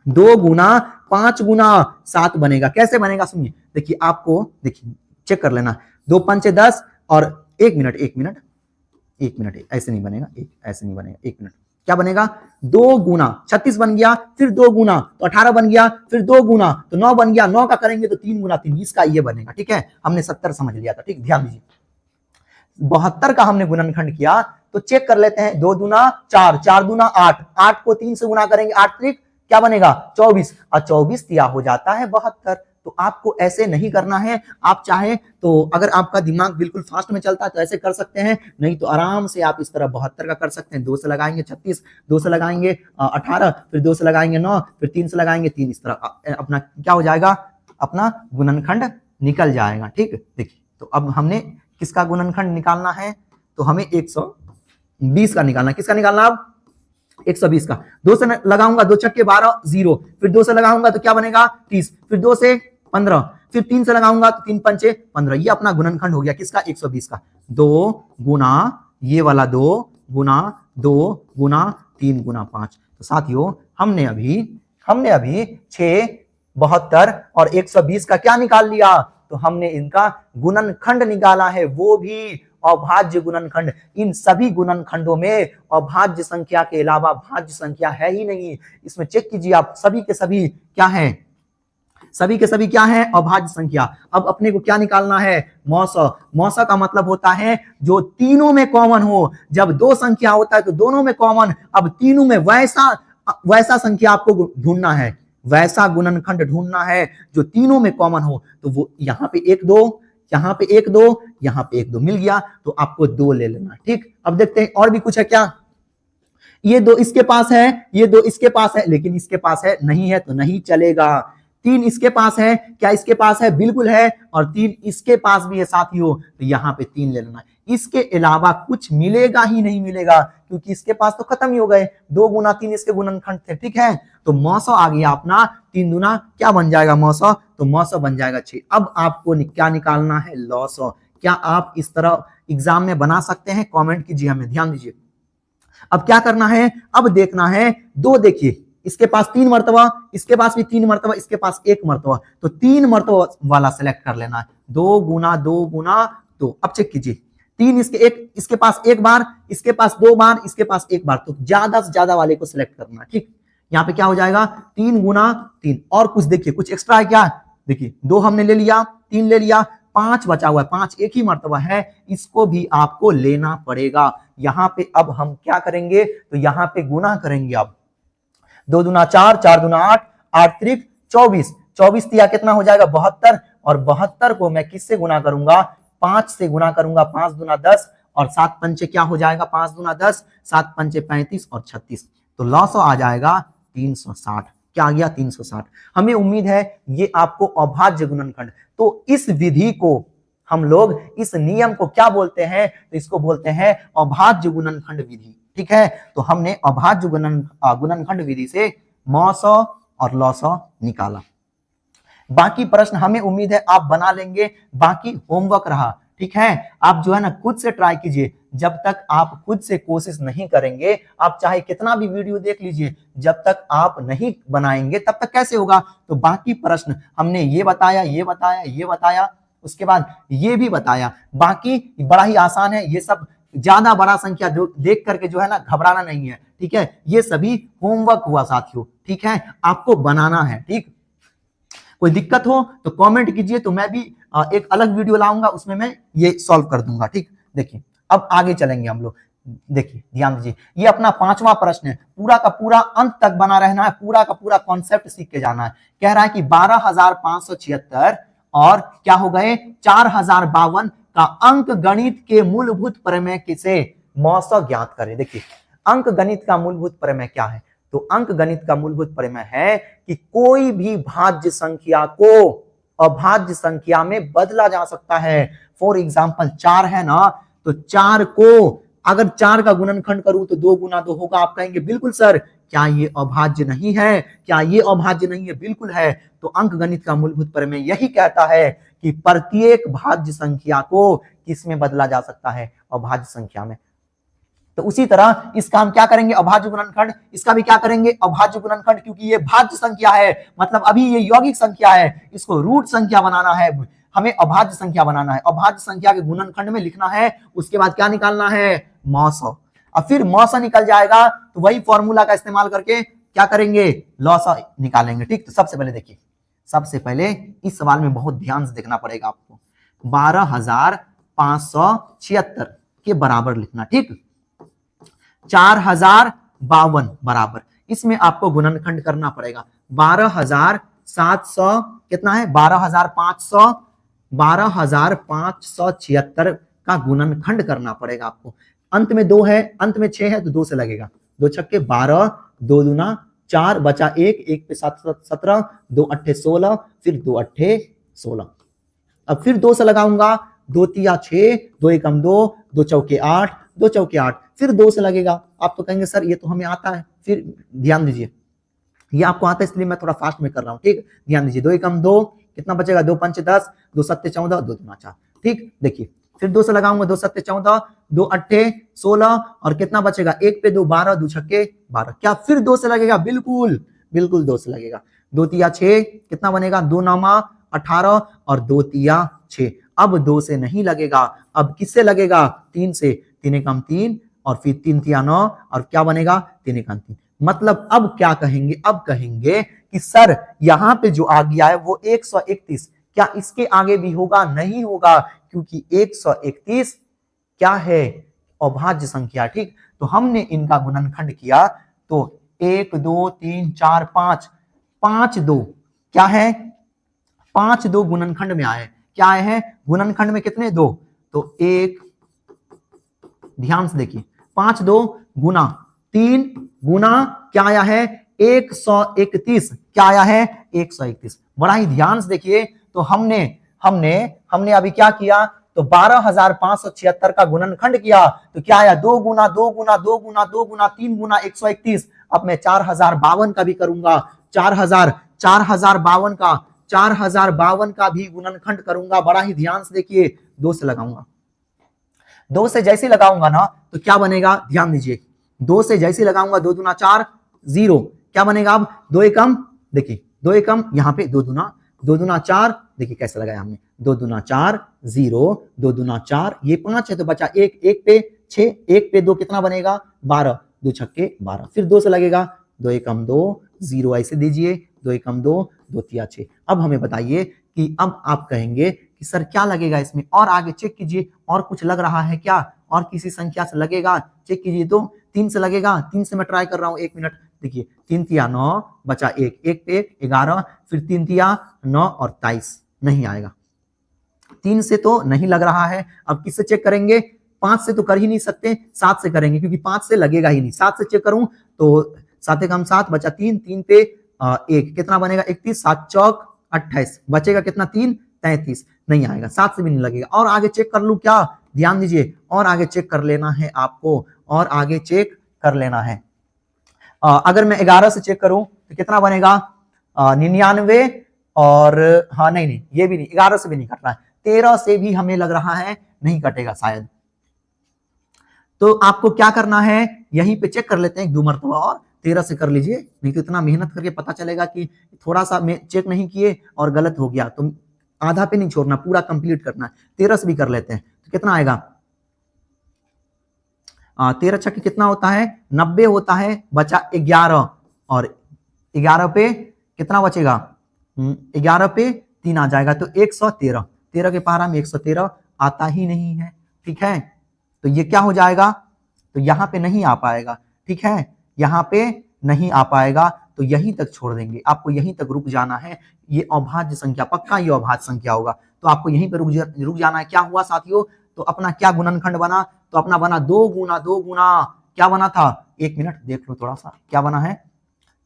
2 गुना 5 गुना 7 बनेगा। कैसे बनेगा? सुनिए, देखिए आपको, देखिए चेक कर लेना। 2 पंचे 10 और 1 मिनट, 1 मिनट, 1 मिनट, ऐसे नहीं बनेगा, ऐसे नहीं बनेगा, 1 मिनट। क्या बनेगा? 2 गुना 36 बन गया, फिर 2 गुना तो 18 बन गया, फिर 2 गुना तो 9 बन गया, 9 का करेंगे तो 3 गुना 3, इसका ये बनेगा। ठीक है, हमने 70 समझ लिया था। ठीक, ध्यान दीजिए, 72 का हमने गुणनखंड किया, तो चेक कर लेते हैं। 2 दूना 4, 4 दूना 8, 8 को 3 से गुना करेंगे, 8 त्रिक क्या बनेगा? 24, और 24 तिया हो जाता है 72। तो आपको ऐसे नहीं करना है। आप चाहे तो, अगर आपका दिमाग बिल्कुल फास्ट में चलता है तो ऐसे कर सकते हैं, नहीं तो आराम से आप इस तरह 72 का कर सकते हैं। 2 से लगाएंगे 36, 2 से लगाएंगे 18, फिर 2 से लगाएंगे 9, फिर 3 से लगाएंगे 3। इस तरह अपना क्या हो जाएगा? अपना गुणनखंड निकल जाएगा। ठीक, देखिए, तो अब हमने किसका गुणनखंड निकालना है? तो हमें 120 का निकालना है। किसका निकालना? अब 120 का। 2 से लगाऊंगा, 2 छक्के 12, 0, फिर 2 से लगाऊंगा तो क्या बनेगा? 30, फिर 2 से 15, फिर 3 से लगाऊंगा तो 3 पंचे 15। ये अपना गुणनखंड हो गया किसका? 120 का। 2 गुना ये वाला 2 गुना 2 गुना 3 गुना 5। तो साथियों, हमने अभी 6, 72 और 120 का क्या निकाल लिया? तो हमने इनका गुणनखंड निकाला है, वो भी अभाज्य गुणनखंड। इन सभी गुणनखंडों में अभाज्य संख्या के अलावा भाज्य संख्या है ही नहीं। इसमें चेक कीजिए आप, सभी के सभी क्या हैं, सभी के सभी क्या है, अभाज्य संख्या। अब अपने को क्या निकालना है, मौसा। मौसा का मतलब होता है जो तीनों में कॉमन हो। जब दो संख्या होता है तो दोनों में कॉमन, अब तीनों में वैसा संख्या आपको ढूंढना है, वैसा गुणनखंड ढूंढना है जो तीनों में कॉमन हो। तो वो यहाँ पे 1 2, यहाँ पे 1 2, यहाँ पे 1 2 मिल गया, तो आपको 2 ले लेना। ठीक, अब देखते हैं और भी कुछ है क्या। ये 2 इसके पास है, ये 2 इसके पास है, लेकिन इसके पास है नहीं है तो नहीं चलेगा। 3 इसके पास है, क्या इसके पास है, बिल्कुल है, और 3 इसके पास भी है साथियों, तो यहाँ पे 3 ले लेना। इसके अलावा कुछ मिलेगा ही नहीं मिलेगा, क्योंकि इसके पास तो खत्म ही हो गए, 2 गुना 3 इसके गुणनखंड थे। ठीक है, तो मौसा आ गया अपना, 3 दूना क्या बन जाएगा मौसा, तो मौसा बन जाएगा 6। अब आपको क्या निकालना है, लौसा। क्या आप इस तरह एग्जाम में बना सकते हैं, कॉमेंट कीजिए, हमें ध्यान दीजिए। अब क्या करना है, अब देखना है 2, देखिए इसके पास 3 मर्तबा, इसके पास भी 3 मर्तबा, इसके पास 1 मर्तबा, तो 3 मर्तबा वाला सेलेक्ट कर लेना है। 2 गुना 2 गुना 2। अब चेक कीजिए, 3 इसके पास 1 बार, इसके पास 2 बार, इसके पास 1 बार, तो ज्यादा से ज्यादा वाले को सिलेक्ट करना है। ठीक, यहाँ पे क्या हो जाएगा, 3 गुना 3। और कुछ देखिए, कुछ एक्स्ट्रा है क्या, देखिए 2 हमने ले लिया, 3 ले लिया, 5 बचा हुआ है, 5 एक ही मर्तबा है, इसको भी आपको लेना पड़ेगा। यहाँ पे अब हम क्या करेंगे, तो यहाँ पे गुना करेंगे। अब 2 दूना 4, 4 दूना 8, 8 त्रिक 24, 24 तिया कितना हो जाएगा, 72, और 72 को मैं किससे गुना करूंगा, 5 से गुना करूंगा, 5 दूना 10, और 7 पंचे क्या हो जाएगा, 5 दूना 10, 7 पंचे 35 और 36, तो लौसा आ जाएगा 360। क्या आ गया, 360। हमें उम्मीद है ये आपको अभाज्य गुणनखंड, तो इस विधि को हम लोग, इस नियम को क्या बोलते हैं, तो इसको बोलते हैं अभाज्य गुणनखंड विधि। ठीक है, तो हमने अभाज्य गुणनखंड विधि से मौसा और लौसा निकाला। बाकी प्रश्न हमें उम्मीद है आप बना लेंगे, बाकी होमवर्क रहा। ठीक है, आप जो है ना खुद से ट्राई कीजिए। जब तक आप खुद से कोशिश नहीं करेंगे, आप चाहे कितना भी वीडियो देख लीजिए, जब तक आप नहीं बनाएंगे तब तक कैसे होगा। तो बाकी प्रश्न हमने ये बताया, ये बताया, ये बताया, उसके बाद ये भी बताया, बाकी बड़ा ही आसान है। ये सब ज्यादा बड़ा संख्या जो देख करके जो है ना घबराना नहीं है। ठीक है, ये सभी होमवर्क हुआ साथियों। ठीक है, आपको बनाना है। ठीक, कोई दिक्कत हो तो कमेंट कीजिए, तो मैं भी एक अलग वीडियो लाऊंगा, उसमें मैं ये सॉल्व कर दूंगा। ठीक, देखिए अब आगे चलेंगे हम लोग। देखिए ध्यान दीजिए, ये अपना 5वां प्रश्न है, पूरा का पूरा अंत तक बना रहना है, पूरा का पूरा कॉन्सेप्ट सीख के जाना है। कह रहा है कि 12,576 और क्या हो गए 4,052 का अंक गणित के मूलभूत प्रमेय से मौसा ज्ञात करें। देखिए अंक गणित का मूलभूत प्रमेय क्या है, तो अंक गणित का मूलभूत प्रमेय है कि कोई भी भाज्य संख्या को अभाज्य संख्या में बदला जा सकता है। फॉर एग्जाम्पल 4 है ना, तो 4 को अगर 4 का गुणनखंड करूं तो 2 गुना 2 होगा। आप कहेंगे बिल्कुल सर, क्या ये अभाज्य नहीं है, क्या ये अभाज्य नहीं है, बिल्कुल है। तो अंक गणित का मूलभूत प्रमेय यही कहता है कि प्रत्येक भाज्य संख्या को किस में बदला जा सकता है, अभाज्य संख्या में। तो उसी तरह इसका हम क्या करेंगे, अभाज्य गुणनखंड, इसका भी क्या करेंगे, अभाज्य गुणनखंड, क्योंकि ये भाज्य संख्या है, मतलब अभी ये यौगिक संख्या है, इसको रूट संख्या बनाना है, हमें अभाज्य संख्या बनाना है। अभाज्य संख्या के गुणनखंड में लिखना है, उसके बाद क्या निकालना है, मौसा। अब फिर मौसा निकल जाएगा तो वही फॉर्मूला का इस्तेमाल करके क्या करेंगे, लौसा निकालेंगे। ठीक, तो सबसे पहले देखिए, सबसे पहले इस सवाल में बहुत ध्यान से देखना पड़ेगा आपको। 12,576 के बराबर लिखना। ठीक, 4,052 बराबर, इसमें आपको गुणनखंड करना पड़ेगा। 12,700 कितना है, 12,576 का गुणनखंड करना पड़ेगा आपको। अंत में 2 है, अंत में 6 है, तो 2 से लगेगा। 2 छक्के 12, 2 दूना 4, बचा 1, 1 पे 7 17, 2 अट्ठे 16, फिर 2 अट्ठे 16। अब फिर 2 से लगाऊंगा, 2 तिया 6, 2 एकम 2, 2 चौके 8, 2 चौके 8, फिर 2 से लगेगा। आप तो कहेंगे सर ये तो हमें आता है, फिर ध्यान दीजिए, ये आपको आता है इसलिए मैं थोड़ा फास्ट में कर रहा हूँ। ठीक, ध्यान दीजिए, 2 एकम 2 कितना बचेगा, 2 पंचे 10, 2 सत्ते 14, 2 दूना 4। ठीक, देखिए फिर 2 से लगाऊंगा, 2 सत्ते 14, 2 अट्ठे 16, और कितना बचेगा, 1 पे 2 12, 2 छक्के 12। क्या फिर 2 से लगेगा, बिल्कुल बिल्कुल 2 से लगेगा। 2 तिया 6 कितना बनेगा, 2 9 18, और 2 तिया 6। अब 2 से नहीं लगेगा, अब किससे लगेगा? 3 से। 3 एकम 3 और फिर 3 तिया 9 और क्या बनेगा? 3 एकम 3। मतलब अब क्या कहेंगे? अब कहेंगे कि सर यहां पे जो आ गया है वो 131, क्या इसके आगे भी होगा? नहीं होगा, क्योंकि 131 क्या है? अभाज्य संख्या। ठीक, तो हमने इनका गुणनखंड किया तो 1 2 3 4 5, 5 2 क्या है? 5 2 गुणनखंड में आए। क्या आए हैं? गुणनखंड में कितने? 2। तो 1, ध्यान से देखिए, 5 2 गुना 3 गुना क्या आया है? 131। क्या आया है? 131। बड़ा ही ध्यान से देखिए, तो हमने हमने हमने अभी क्या किया? तो 12,576 का गुणनखंड किया तो क्या आया? 2 गुना 2 गुना 2 गुना 2 गुना 3 गुना 131। अब मैं 4052 का भी करूंगा, 4052 का भी गुणनखंड करूंगा। बड़ा ही ध्यान से देखिए, 2 से लगाऊंगा। 2 से जैसे लगाऊंगा ना तो क्या बनेगा? ध्यान दीजिए, 2 से जैसे लगाऊंगा, 2 दूना 4 0। क्या बनेगा? अब 2 एकम, देखिए 2 एकम, यहाँ पे 2 दूना 4, देखिए कैसे लगाया हमने, 2 दूना 4 0, 2 दूना 4, ये 5 है तो बचा 1, 1 पे 6, 1 पे 2 कितना बनेगा? 12, 2 छक्के 12। फिर 2 से लगेगा, 2 एकम 2 0, ऐसे दीजिए, 2 एकम 2, 2 तिया 6। अब हमें बताइए कि अब आप कहेंगे कि सर क्या लगेगा इसमें? और आगे चेक कीजिए, और कुछ लग रहा है क्या? और किसी संख्या से लगेगा? चेक कीजिए, तो 3 से लगेगा। 3 से मैं ट्राई कर रहा हूं, 1 मिनट। देखिए 3 तिया 9, बचा 1, 1 पे 11, फिर 3 तिया 9 और 23, नहीं आएगा। 3 से तो नहीं लग रहा है। अब किससे चेक करेंगे? 5 से तो कर ही नहीं सकते, 7 से करेंगे, क्योंकि 5 से लगेगा ही नहीं। 7 से चेक करूं तो 7 एकम 7, बचा 3, 3 पे 1, कितना बनेगा? 31, 7 चौक 28, बचेगा कितना? 3, 33, नहीं आएगा। 7 से भी नहीं लगेगा। और आगे चेक कर लूं क्या? ध्यान दीजिए, और आगे चेक कर लेना है आपको, और आगे चेक कर लेना है। अगर मैं 11 से चेक करूं तो कितना बनेगा? 99, और हाँ नहीं, ये भी नहीं, 11 से भी नहीं कट रहा है। 13 से भी हमें लग रहा है नहीं कटेगा शायद। तो आपको क्या करना है? यहीं पे चेक कर लेते हैं 1 2 मरतबा, और 13 से कर लीजिए, नहीं तो इतना मेहनत करके पता चलेगा कि थोड़ा सा चेक नहीं किए और गलत हो गया। तो आधा पे नहीं छोड़ना, पूरा कंप्लीट करना है। 13 से भी कर लेते हैं, तो कितना आएगा? 13 छक्के कितना होता है? 90 होता है, बचा 11, और 11 पे कितना बचेगा? 11 पे 3 आ जाएगा, तो 113। 13 के पहाड़ा में 113 आता ही नहीं है। ठीक है, तो ये क्या हो जाएगा? तो यहाँ पे नहीं आ पाएगा। ठीक है, यहाँ पे नहीं आ पाएगा, तो यहीं तक छोड़ देंगे। आपको यहीं तक रुक जाना है। ये अभाज्य संख्या, पक्का ये अभाज्य संख्या होगा, तो आपको यहीं पे रुक जाना है। क्या हुआ साथियों? तो अपना क्या गुणनखंड बना? तो अपना बना 2 गुना 2 गुना, क्या बना था? 1 मिनट देख लो थोड़ा सा, क्या बना है?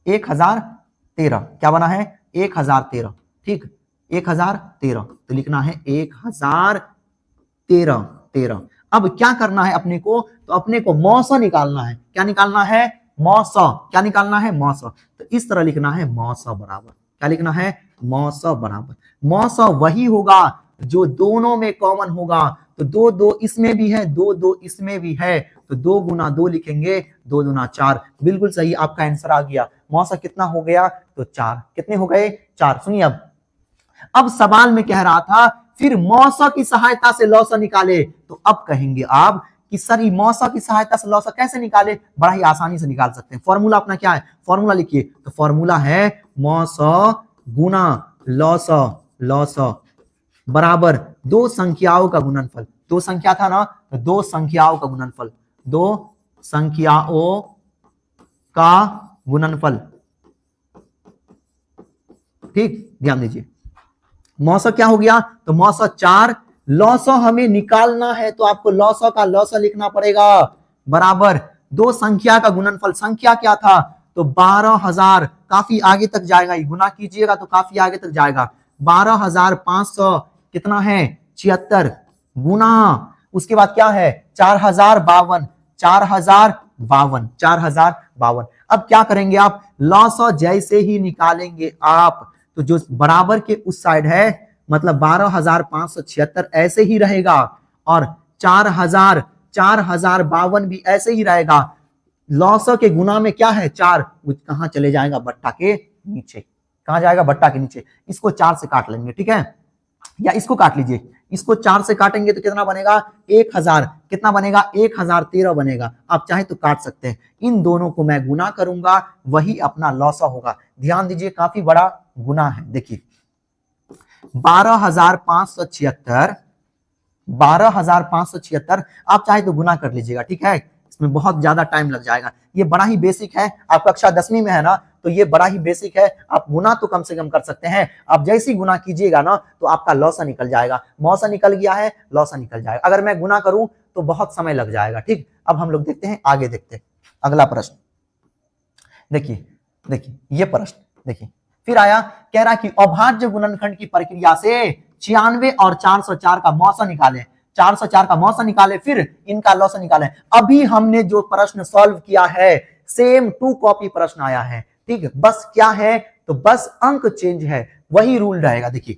1013। क्या बना है? 1013। ठीक, 1013, तो लिखना है 1013। अब क्या करना है अपने को? तो अपने को मौसा निकालना है। क्या निकालना है? मौसा। क्या निकालना है? मौसा। तो इस तरह लिखना है, मौसा बराबर, क्या लिखना है? मौसा बराबर, मौसा वही होगा जो दोनों में कॉमन होगा। तो 2 2 इसमें भी है, 2 2 इसमें भी है, तो 2 गुना 2 लिखेंगे, 2 दूना 4। बिल्कुल सही, आपका आंसर आ गया। मौसा कितना हो गया? तो 4। कितने हो गए? 4। सुनिए, अब सवाल में कह रहा था फिर मौसा की सहायता से लौसा निकाले। तो अब कहेंगे आप कि सर ये मौसा की सहायता से लौसा कैसे निकाले? बड़ा ही आसानी से निकाल सकते हैं। फॉर्मूला अपना क्या है? फॉर्मूला लिखिए, तो फॉर्मूला है मौसा गुना लौसा, लौसा बराबर 2 संख्याओं का गुणनफल। 2 संख्या था ना, तो 2 संख्याओं का गुणनफल, 2 संख्याओं का गुणनफल। ठीक, ध्यान दीजिए, मौसा क्या हो गया? तो मौसा 4, लौसा हमें निकालना है, तो आपको लौसा का लौसा लिखना पड़ेगा, बराबर 2 संख्या का गुणनफल। संख्या क्या था? तो 12,000, काफी आगे तक जाएगा, गुना कीजिएगा तो काफी आगे तक जाएगा। 12,500 कितना है? 76 गुना, उसके बाद क्या है? 4052, 4052, 4052। अब क्या करेंगे आप? लौसा जैसे ही निकालेंगे आप, तो जो बराबर के उस साइड है, मतलब 12,576 ऐसे ही रहेगा, और 4052 भी ऐसे ही रहेगा। लौसा के गुना में क्या है? 4, कहां चले जाएगा? बट्टा के नीचे। कहां जाएगा? बट्टा के नीचे। इसको 4 से काट लेंगे। ठीक है, या इसको काट लीजिए, इसको 4 से काटेंगे तो कितना बनेगा 1000, कितना बनेगा 1013 बनेगा। आप चाहे तो काट सकते हैं। इन दोनों को मैं गुना करूंगा, वही अपना लौसा होगा। ध्यान दीजिए, काफी बड़ा गुना है। देखिए 12,576, 12,576 आप चाहे तो गुना कर लीजिएगा, ठीक है। इसमें बहुत ज्यादा टाइम लग जाएगा, ये बड़ा ही बेसिक है। आप कक्षा 10वीं में है ना, तो ये बड़ा ही बेसिक है। आप गुना तो कम से कम कर सकते हैं। आप जैसे ही गुना कीजिएगा ना तो आपका लौसा निकल जाएगा। मौसा निकल गया है, लौसा निकल जाएगा। अगर मैं गुना करूं तो बहुत समय लग जाएगा, ठीक। अब हम लोग देखते हैं, आगे देखते हैं अगला प्रश्न। देखिए देखिए ये प्रश्न देखिए, फिर आया, कह रहा कि अभाज्य गुणनखंड की प्रक्रिया से 96 और 404 का मौसा निकाले, 404 का मौसा निकाले, फिर इनका लौसा निकाले। अभी हमने जो प्रश्न सॉल्व किया है सेम 2 कॉपी प्रश्न आया है, ठीक है। बस क्या है, तो बस अंक चेंज है, वही रूल रहेगा। देखिए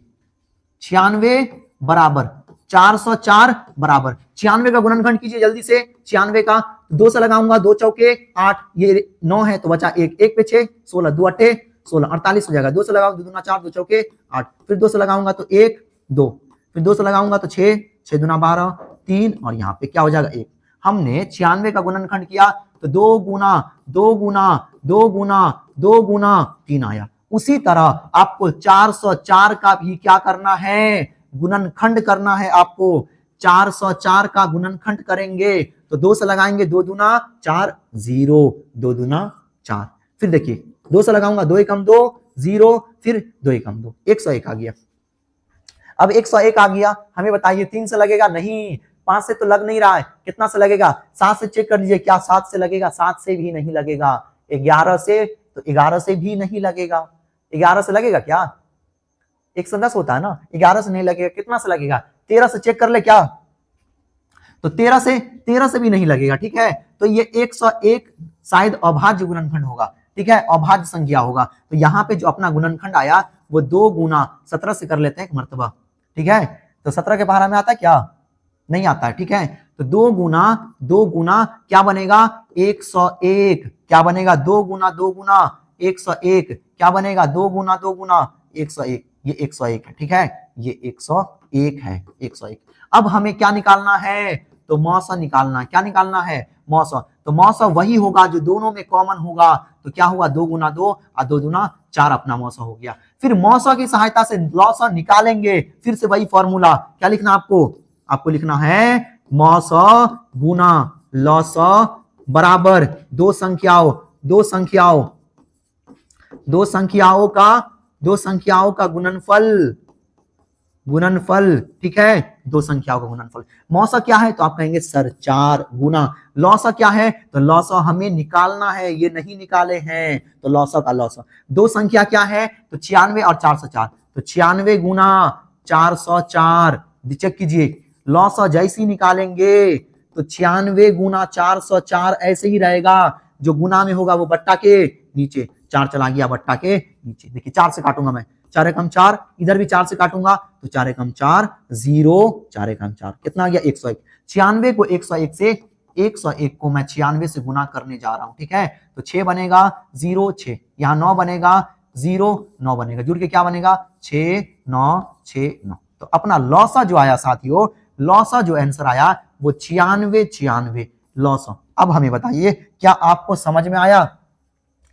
96 बराबर 404 बराबर 96 का गुणनखंड कीजिए जल्दी से। 96 का 2 से लगाऊंगा, 2 चौके 8, ये 9 है तो बचा 1, 1 पे 6, 16, 2 अट्ठे 16, 48 हो जाएगा। 2 से लगाओ, 2 दूना 4, 2 चौके 8, फिर 2 से लगाऊंगा तो 1 2, फिर 2 से लगाऊंगा तो 6, 6 दूना 12, 3 और यहाँ पे क्या हो जाएगा 1। हमने 96 का गुणनखंड किया तो 2 गुना 2 गुना 2 गुना 2 गुना 3 आया। उसी तरह आपको 404 का भी क्या करना है, गुणनखंड करना है। आपको 404 का गुणनखंड करेंगे तो 2 से लगाएंगे, 2 दूना 4 0, 2 दूना 4, फिर देखिए 2 से लगाऊंगा, 2 एकम 2 0, फिर 2 एकम 2, 101 आ गया। अब 101 आ गया, हमें बताइए 3 से लगेगा नहीं, 5 से तो लग नहीं रहा है, कितना से लगेगा, 7 से चेक कर लीजिए, क्या 7 से लगेगा, 7 से भी नहीं लगेगा। 11 से, तो 11 से भी नहीं लगेगा। 11 से लगेगा क्या, 110 होता है ना, 11 से नहीं लगेगा। कितना से लगेगा, 13 से चेक कर ले क्या, तो 13 से भी नहीं लगेगा, ठीक है। तो ये 101 शायद अभाज्य गुणनखंड होगा, ठीक है, अभाज्य संख्या होगा। तो यहाँ पे जो अपना गुणनखंड आया वो 2 गुना 17 से कर लेते हैं एक मर्तबा, ठीक है। तो 17 के पहाड़ा में आता है क्या, नहीं आता है, ठीक है। तो 2 गुना क्या बनेगा 101, क्या बनेगा 2 गुना 101, क्या बनेगा 2 गुना 101, ये 101 है, ठीक है, ये 101 है, 101। अब हमें क्या निकालना है, तो मौसा निकालना। क्या निकालना है, मौसा। तो मौसा वही होगा जो दोनों में कॉमन होगा। तो क्या हुआ 2 गुना 2 और 2 दूना 4 अपना मौसा हो गया। फिर मौसा की सहायता से लौसा निकालेंगे, फिर से वही फॉर्मूला। क्या लिखना आपको लिखना है मौसा गुना लौसा बराबर दो संख्याओं का गुणनफल, ठीक है, 2 संख्याओं का गुणनफल। मौसा क्या है, तो आप कहेंगे सर 4 गुना। लौसा क्या है, तो लौसा हमें निकालना है, ये नहीं निकाले हैं, तो लौसा का लौसा। 2 संख्या क्या है, तो 96 और 404, तो 96 गुना 404, चेक कीजिए। लौसा जैसे ही निकालेंगे तो 96 गुना 404 ऐसे ही रहेगा, जो गुना में होगा वो बट्टा के नीचे, 4 चला गया बट्टा के नीचे। देखिए 4 से काटूंगा मैं, 4 एकम 4, इधर भी 4 से काटूंगा तो 4 एकम 4 0, 4 एकम 4 कितना आ गया 101। 96 को 101 को मैं 96 से गुना करने जा रहा हूं, ठीक है। तो 6 बनेगा 0 6, यहाँ 9 बनेगा 0 9 बनेगा, जुड़ के क्या बनेगा 6 9 6 9। तो अपना लौसा जो आया साथियों, लौसा जो आंसर आया वो 96 लौसा। अब हमें बताइए क्या आपको समझ में आया,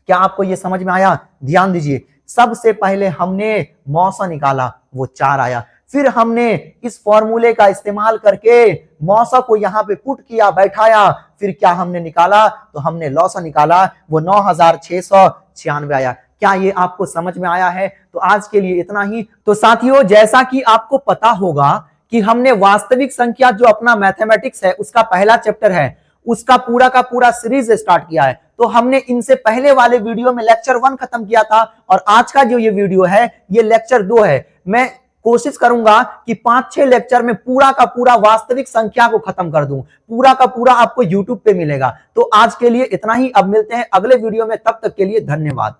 क्या आपको ये समझ में आया। ध्यान दीजिए, सबसे पहले हमने मौसा निकाला, वो 4 आया। फिर हमने इस फॉर्मूले का इस्तेमाल करके मौसा को यहाँ पे पुट किया, बैठाया, फिर क्या हमने निकाला, तो हमने लौसा निकाला, वो 9696 आया। क्या ये आपको समझ में आया है। तो आज के लिए इतना ही। तो साथियों, जैसा कि आपको पता होगा कि हमने वास्तविक संख्या जो अपना मैथमेटिक्स है उसका पहला चैप्टर है, उसका पूरा का पूरा सीरीज स्टार्ट किया है। तो हमने इनसे पहले वाले वीडियो में लेक्चर 1 खत्म किया था, और आज का जो ये वीडियो है ये लेक्चर 2 है। मैं कोशिश करूंगा कि 5-6 लेक्चर में पूरा का पूरा वास्तविक संख्या को खत्म कर दूं, पूरा का पूरा आपको यूट्यूब पे मिलेगा। तो आज के लिए इतना ही, अब मिलते हैं अगले वीडियो में, तब तक के लिए धन्यवाद।